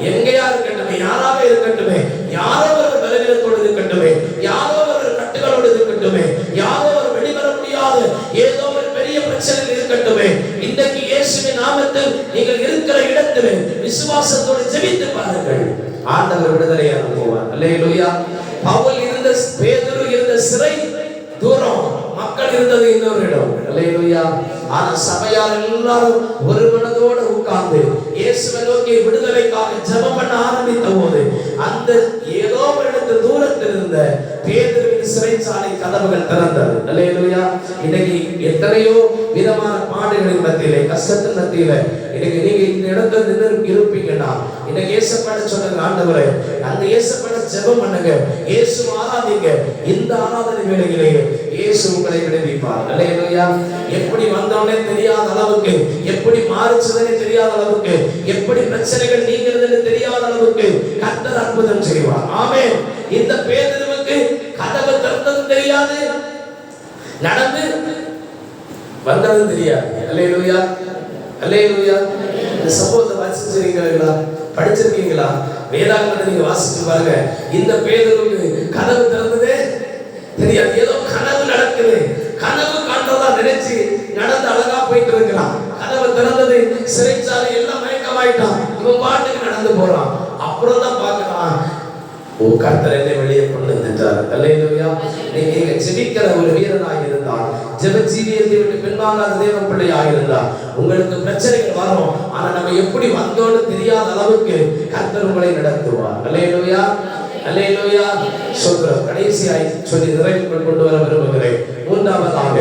எங்கேயா இருக்கட்டுமே, யாராக இருக்கட்டுமே, யாரோ ஒரு பலவீனத்தோடு இருக்கட்டுமே, யாரோ ஒரு கட்டுகளோடு இருக்கட்டுமே, யாரோ ஒரு வெளிவர முடியாத ஏதோ ஒரு பெரிய பிரச்சனை இருக்கட்டுமே, இன்றைக்கு இயேசுவின் நாமத்தில் நீங்கள் இருக்கிற இடத்திலே விசுவாசத்தோடு ஜெபித்து பாருங்கள், ஆண்டவர் விடுதலை அனுப்புவார். அல்லேலூயா. பவுல் இருந்த, பேதுரு இருந்த சிறை தூரம், மக்கள் இருந்தது இன்னொரு இடம். அல்லேலூயா. ஆனா சபையார் எல்லாரும் ஒரு மனதோடு உட்கார்ந்து இயேசுவை நோக்கி விடுதலைக்காக ஜெபம் பண்ண ஆரம்பித்த போது அந்த ஏதோ ஒரு இடத்து தூரத்தில் இருந்த பேதுருவின் சிறைச்சாலை கதவுகள் திறந்தது. அல்லேலூயா. இன்னைக்கு எத்தனையோ விதமான பாடுகளின் மத்தியிலே, கஷ்டத்தின் மத்தியிலே இன்னைக்கு நீங்க இந்த இடத்துல நின்று இருப்பீங்கன்னா இன்னைக்கு இயேசுப்பட சொன்ன ஆண்டவரே, அந்த இயேசுப்பட ஜெபம் பண்ணுங்க, இயேசு ஆராதிங்க. இந்த ஆராதனை வேளையிலேயே இயேசு உங்களை விடுவிப்பார். அல்லேலூயா. எப்படி வந்தோனே தெரியாத அளவுக்கு, எப்படி மாறுச்சுதே தெரியாத அளவுக்கு, எப்படி பிரச்சனைகள் நீங்கிறதுன்னு தெரியாத அளவுக்கு கர்த்தர் அற்புதம் செய்வார். ஆமென். இந்த பேதுருவுக்கு கதவு திறந்ததும் தெரியாது, நடந்து வந்ததும் தெரியாது. அல்லேலூயா. அல்லேலூயா. இந்த சம்பவத்தை வாசிச்சிருக்கீங்களா, படிச்சிருக்கீங்களா? வேதாகமத்தை நீங்க வாசிச்சு பாருங்க. இந்த பேதுருவுக்கு கதவு திறந்ததே தெரியாது. ஏதோ கனவு நடக்குது, கனவு காண்றதா நினைச்சு நடந்து அழகா போயிட்டு இருக்கிறான். கதவு திறந்தது, சிறைச்சாலை எல்லாம் மயக்கமாயிட்டான். இவன் பாட்டுக்கு நடந்து போறான். அப்புறம் தான் பார்க்கறான், ஓ கர்த்தர் என்னை வெளியே கொண்டு வந்துட்டார். அல்லேலூயா. நீங்க ஜெபிக்கிற ஒரு வீரனாக இருந்தால், ஜெப ஜீவியத்தை விட்டு பின்வாங்காத தேவ பிள்ளையாக இருந்தால், உங்களுக்கு பிரச்சனைகள் வரும். ஆனா நம்ம எப்படி வந்தோன்னு தெரியாத அளவுக்கு கர்த்தர் உங்களை நடத்துவார். அல்லேலூயா, அல்லேலூயா. சொல்றோம். கடைசியாய் சொல்லி நிறைவுக்குள் கொண்டு வர விரும்புகிறேன். மூன்றாவதாக,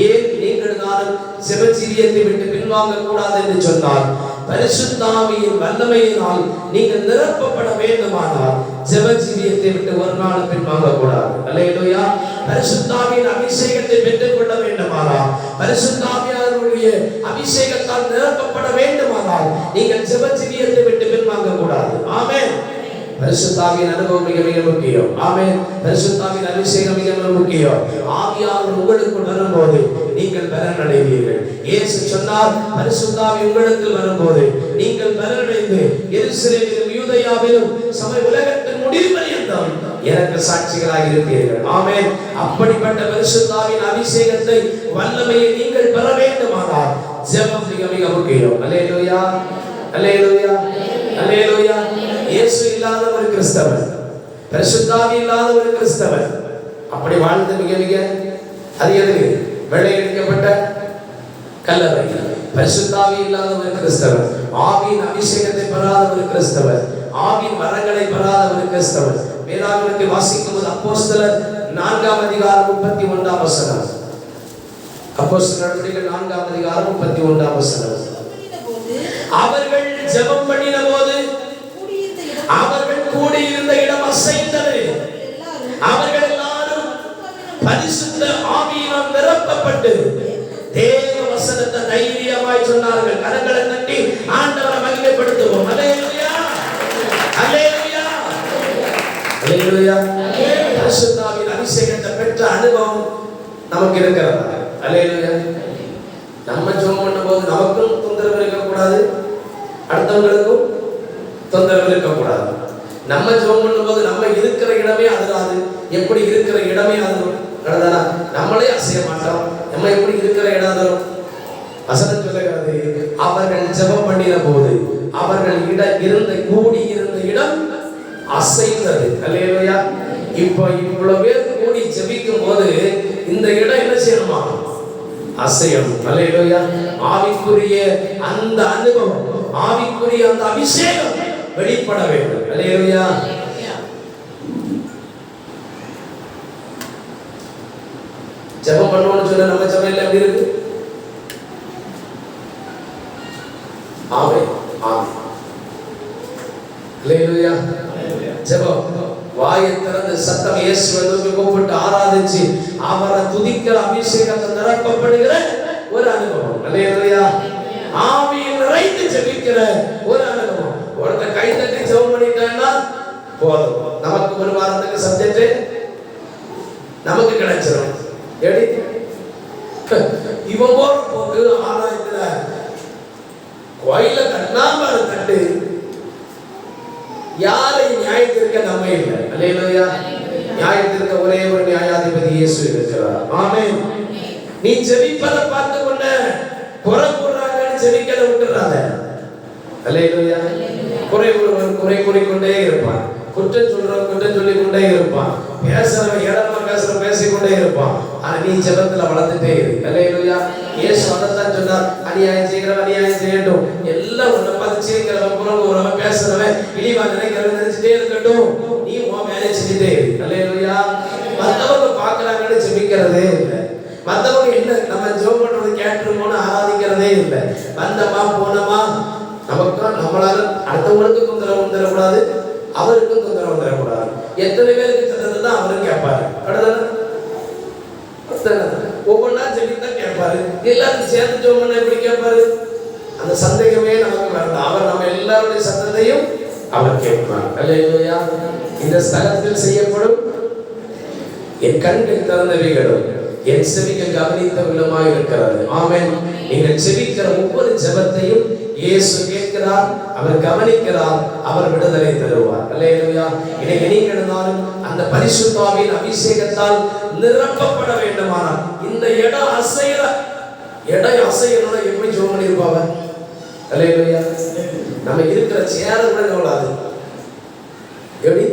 ஏன் நீங்கள் நானும் ஜெப ஜீவியத்தை விட்டு பின்வாங்க கூடாது என்று சொன்னால், பரிசுத்த ஆவியின் வல்லமையினால் நீங்கள் நிரப்பப்பட வேண்டுமானால் ஜெப ஜீவியத்தை விட்டு ஒரு நாள் பின்வாங்க கூடாது. அல்லேலூயா. பரிசுத்த ஆவியின் அபிஷேகத்தை பெற்றுக் கொள்ள வேண்டுமானால், பரிசுத்த ஆவியானவருடைய அபிஷேகத்தால் நிரப்பப்பட வேண்டுமானால் நீங்கள் ஜெப ஜீவியத்தை விட்டு பின்வாங்க கூடாது. ஆமென். பரிசுத்த ஆவியின் அனுபவம் மிக மிக முக்கியம். ஆமென். பரிசுத்த ஆவியின் அபிஷேகம் மிக மிக முக்கியம். ஆவியானவர் உங்களுக்குள் வரும்போது நீங்கள் பலன் அடைவீர்கள். இயேசு சொன்னார், பரிசுத்த ஆவி உங்களுக்கு வரும்போது நீங்கள் பலன் அடைந்து எருசலேமிலும் யூதேயாவிலும் சமய உலகத்தின் முடிவு பரியந்தம் எனக்கு சாட்சிகளாக இருப்பீர்கள். ஆமென். அப்படிப்பட்ட பரிசுத்த ஆவியின் அபிஷேகத்தை வல்லமையை நீங்கள் பெற வேண்டுமானால் ஜெபம் மிக மிக முக்கியம். அல்லேலூயா, அல்லேலூயா, அல்லேலூயா. இயேசு இல்லாத ஒரு கிறிஸ்தவன், பரிசுத்த ஆவி இல்லாத ஒரு கிறிஸ்தவன் அப்படி வாழ்ந்து மிக மிக அது வெள்ளையடிக்கப்பட்ட கல்லறை. பரிசுத்த ஆவி இல்லாத ஒரு கிறிஸ்தவன், ஆவியின் அபிஷேகத்தை பெறாத ஒரு கிறிஸ்தவன், ஆவியின் வரங்களை பெறாத ஒரு கிறிஸ்தவன். வேதாகமத்தை வாசிக்கும் போது அப்போஸ்தலர் 4ஆம் அதிகாரம் 31ஆம் வசனம், அப்போஸ்தலர் நடவடிக்கைகள் 4ஆம் அதிகாரம் 31ஆம் வசனம். அவர்கள் ஜெபம் பண்ணின போது அவர்கள் கூடியிருந்த இடம் அசைந்தது. அவர்கள் எல்லாரும் பரிசுத்த ஆவியினால் நிரப்பப்பட்டு தேவ வசனத்தை தைரியமாய் சொன்னார்கள். கரங்களை தட்டி ஆண்டவரை மகிமைப்படுத்துவோம். அல்லேலூயா, அல்லேலூயா, அல்லேலூயா. பரிசுத்த ஆவியின் அபிஷேகத்தை பெற்ற அனுபவம் நமக்கு இருக்கிறது. அல்லேலூயா. நம்ம ஜெபம் பண்ணும்போது நமக்கும் தொந்தரவு இருக்கக்கூடாது, அடுத்தவங்களுக்கும் தொந்தரவு இருக்கக்கூடாது. நம்ம ஜெபம் பண்ணும்போது நம்ம இருக்கிற இடமே அதிராது. எப்படி இருக்கிற இடமே அதிரும் கடதானா? நம்மளே அசைய மாட்டோம். நம்ம எப்படி இருக்கிற இடம் அதிரும்? வசனம் சொல்லுகிறது, அவர்கள் ஜெபம் பண்ணின போது அவர்கள் கூடி இருந்த இடம் அசைந்தது. அல்லேலூயா. இப்போ இவ்வளவு பேர் கூடி ஜெபிக்கும் போது இந்த இடம் என்ன செய்யணுமா? அசையும். அல்லேலூயா. ஆவிக்குரிய அந்த அனுபவம், ஆவிக்குரிய அந்த அபிஷேகம் வெளிப்பட வேண்டும். அல்லேலூயா. ஜெபம் பண்ணணும்னு சொன்னா நம்ம ஜெபம் எப்படி இருக்கு? ஆமென், ஆமென். அல்லேலூயா. ஜெபம் வாயை திறந்து சத்தம் இயேசுவை நோக்கி கூப்பிட்டு ஆராதிச்சு அவரை துதிக்கிற அபிஷேகத்தை நிரப்பப்படுகிற ஒரு அனுபவம். அல்லேலூயா. ஆவியில் நிறைந்து ஜெபிக்கிற ஒரு அனுபவம். ஒருத்தர் கை தட்டி ஜெபம் பண்ணிட்டான்னா போதும், நமக்கு ஒரு வாரத்துக்கு சப்ஜெக்ட் நமக்கு கிடைச்சிடும். எடி இவன் போற போக்கு ஆராயத்துல கோயில கண்ணாமர தட்டு யாரை நியாயத்திற்க நம்ம இல்லை. அல்லேலூயா. நியாயத்திற்க ஒரே ஒரு நியாயாதிபதி இயேசு இருக்கிறார். ஆமென். நீ ஜெபிப்பதை பார்த்து கொண்ட குறை கூறாங்கன்னு ஜெபிக்கல விட்டுறாத. அல்லேலூயா. குறை கூறிக்கொண்டே இருப்பான், குற்றம் சொல்றவன் குற்றம் சொல்லிக் கொண்டே இருப்பான், பேசுறவன் இடமா பேசுறவன் பேசிக்கொண்டே இருப்பான். ஆனா நீ ஜெபத்துல வளர்ந்துட்டே இரு. அல்லேலூயா. இயேசு அதைத்தான் சொன்னார், அநியாயம் செய்கிறவன் அநியாயம் செய்யட்டும், எல்லாம் உன்னை பார்த்து சிரிக்கிறவன் புறம்புறவன் பேசுறவன் இழிவா நினைக்கிறவன் நினைச்சுட்டே இருக்கட்டும், நீ உன் வேலையை செஞ்சுட்டே இரு. அல்லேலூயா. மற்றவங்க பார்க்கறாங்கன்னு ஜெபிக்கிறதே இல்லை. மற்றவங்க என்ன நம்ம ஜெபம் பண்றது கேட்டுருமோன்னு ஆராதிக்கிறதே இல்லை. வந்தமா போனமா, நமக்கு நம்மளால அடுத்தவங்களுக்கு தொந்தரவு தரக்கூடாது, அவருக்கும் தொந்தரவு தரக்கூடாது. எத்தனை பேருக்கு தந்தது தான் அவரும் கேட்பாரு. ஒவ்வொன்றா ஜெபித்தான் கேட்பாரு. எல்லாரும் சேர்ந்து ஜெபம் எப்படி கேட்பாரு? அந்த சந்தேகமே நமக்கு வேண்டாம். அவர் நம்ம எல்லாருடைய சத்தத்தையும் அவர் கேட்பார். அல்லேலூயா. இந்த ஸ்தலத்தில் செய்யப்படும் என் கண்கள் திறந்தவைகளும் என் செவிகள் கவனித்தவர்களுமாய் இருக்கிறது. ஆமென். நீங்கள் செபிக்கிற ஒவ்வொரு ஜெபத்தையும் இயேசு கேட்கிறார், அவர் கவனிக்கிறார், அவர் விடுதலை தருவார். அல்லேலூயா. இன்னைக்கு நீங்கள் நானும் அந்த பரிசுத்த ஆவியின் அபிஷேகத்தால் நிரப்பப்பட வேண்டுமானால் இந்த இடம் அசையணும்னா எப்படி ஜெபம் பண்ணிருப்பாங்க? அல்லேலூயா. நம்ம இருக்கிற சேர கூட நவலாது. எப்படி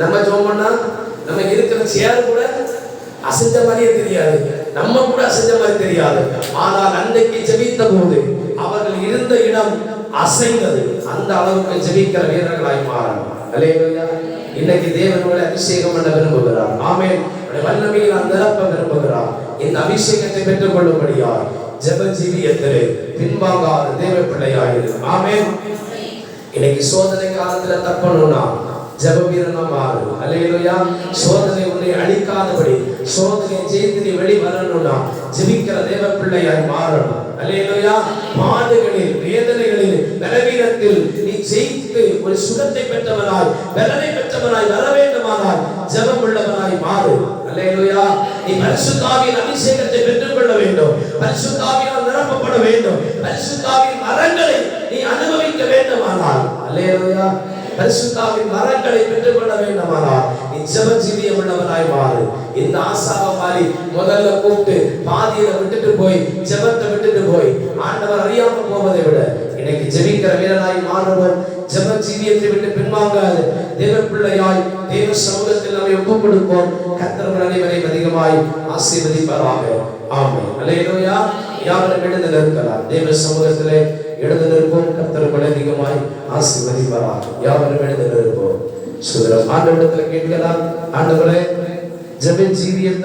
நம்ம ஜெபம் பண்ணா நம்ம இருக்கிற சேர் கூட அசைஞ்ச மாதிரியே தெரியாது, நம்ம கூட அசைஞ்ச மாதிரி தெரியாது. ஆனால் அன்றைக்கு ஜெபித்த போது அவர்கள் இருந்த இடம் அசைந்தது. அந்த அளவுக்கு ஜெபிக்கிற வீரர்களாய் மாறணும். அல்லேலூயா. இன்னைக்கு தேவன் உங்களை அபிஷேகம் பண்ண விரும்புகிறார். ஆமென். வல்லமையில் நிரப்ப விரும்புகிறார். இந்த அபிஷேகத்தை பெற்றுக் கொள்ளும்படியார் ஜெப ஜீவியத்திலே பின்வாங்காத தேவ பிள்ளையாயிரு. ஆமென். இன்னைக்கு சோதனை காலத்துல தப்பணும்னா ஜெப வீரனா மாறு. அல்லேலூயா. சோதனை உன்னை அழிக்காதபடி, சோதனை ஜெயித்து நீ வெளி வரணும்னா ஜெபிக்கிற தேவ பிள்ளையாய் மாறணும். அல்லேலூயா. பாடுகளில், வேதனைகளில், பலவீனத்தில் நீ ஜெயித்து ஒரு சுகத்தை பெற்றவனாய், பலனை பெற்றவனாய் வர வேண்டுமானால் ஜெபம் உள்ளவனாய் மாறு. அல்லேலூயா. நீ பரிசுத்த ஆவியின் அபிஷேகத்தை பெற்றுக் கொள்ள வேண்டும். பரிசுத்த ஆவியால் நிரப்பப்பட வேண்டும். பரிசுத்த ஆவியின் வரங்களை நீ அனுபவிக்க வேண்டுமானால், அல்லேலூயா, பரிசுத்த ஆவியின் வரங்களை பெற்றுக் கொள்ள வேண்டுமானால் நீ ஜெப ஜீவியம் உள்ளவனாய் மாறு. இந்த ஆசாவை மாதிரி முதல்ல கூப்பிட்டு பாதியில விட்டுட்டு போய் ஜெபத்தை விட்டுட்டு போய் ஆண்டவர் அறியாம போவதை விட இன்னைக்கு ஜெபிக்கிற வீரனாய் மாறுவோம். ஜெப ஜீவியத்தை விட்டு பின்வாங்காது தேவ பிள்ளையாய் தேவ சமூகத்தில் நம்மை ஒப்புக் கொடுப்போம். கர்த்தர் அனைவரையும் அதிகமாய் ஆசீர்வதிப்பாராக. ஆமென். அல்லேலூயா. யாவரும் எழுந்து நிற்கலாம். தேவ சமூகத்திலே எழுந்து நிற்போம். கர்த்தர் அதிகமாய் ஆசீர்வதிப்பாராக. யாவரும் எழுந்து நிற்போம். சுதரம் ஆண்டவரிடத்தில் கேட்கலாம். ஆண்டவரே, ஜெப ஜீவியத்தை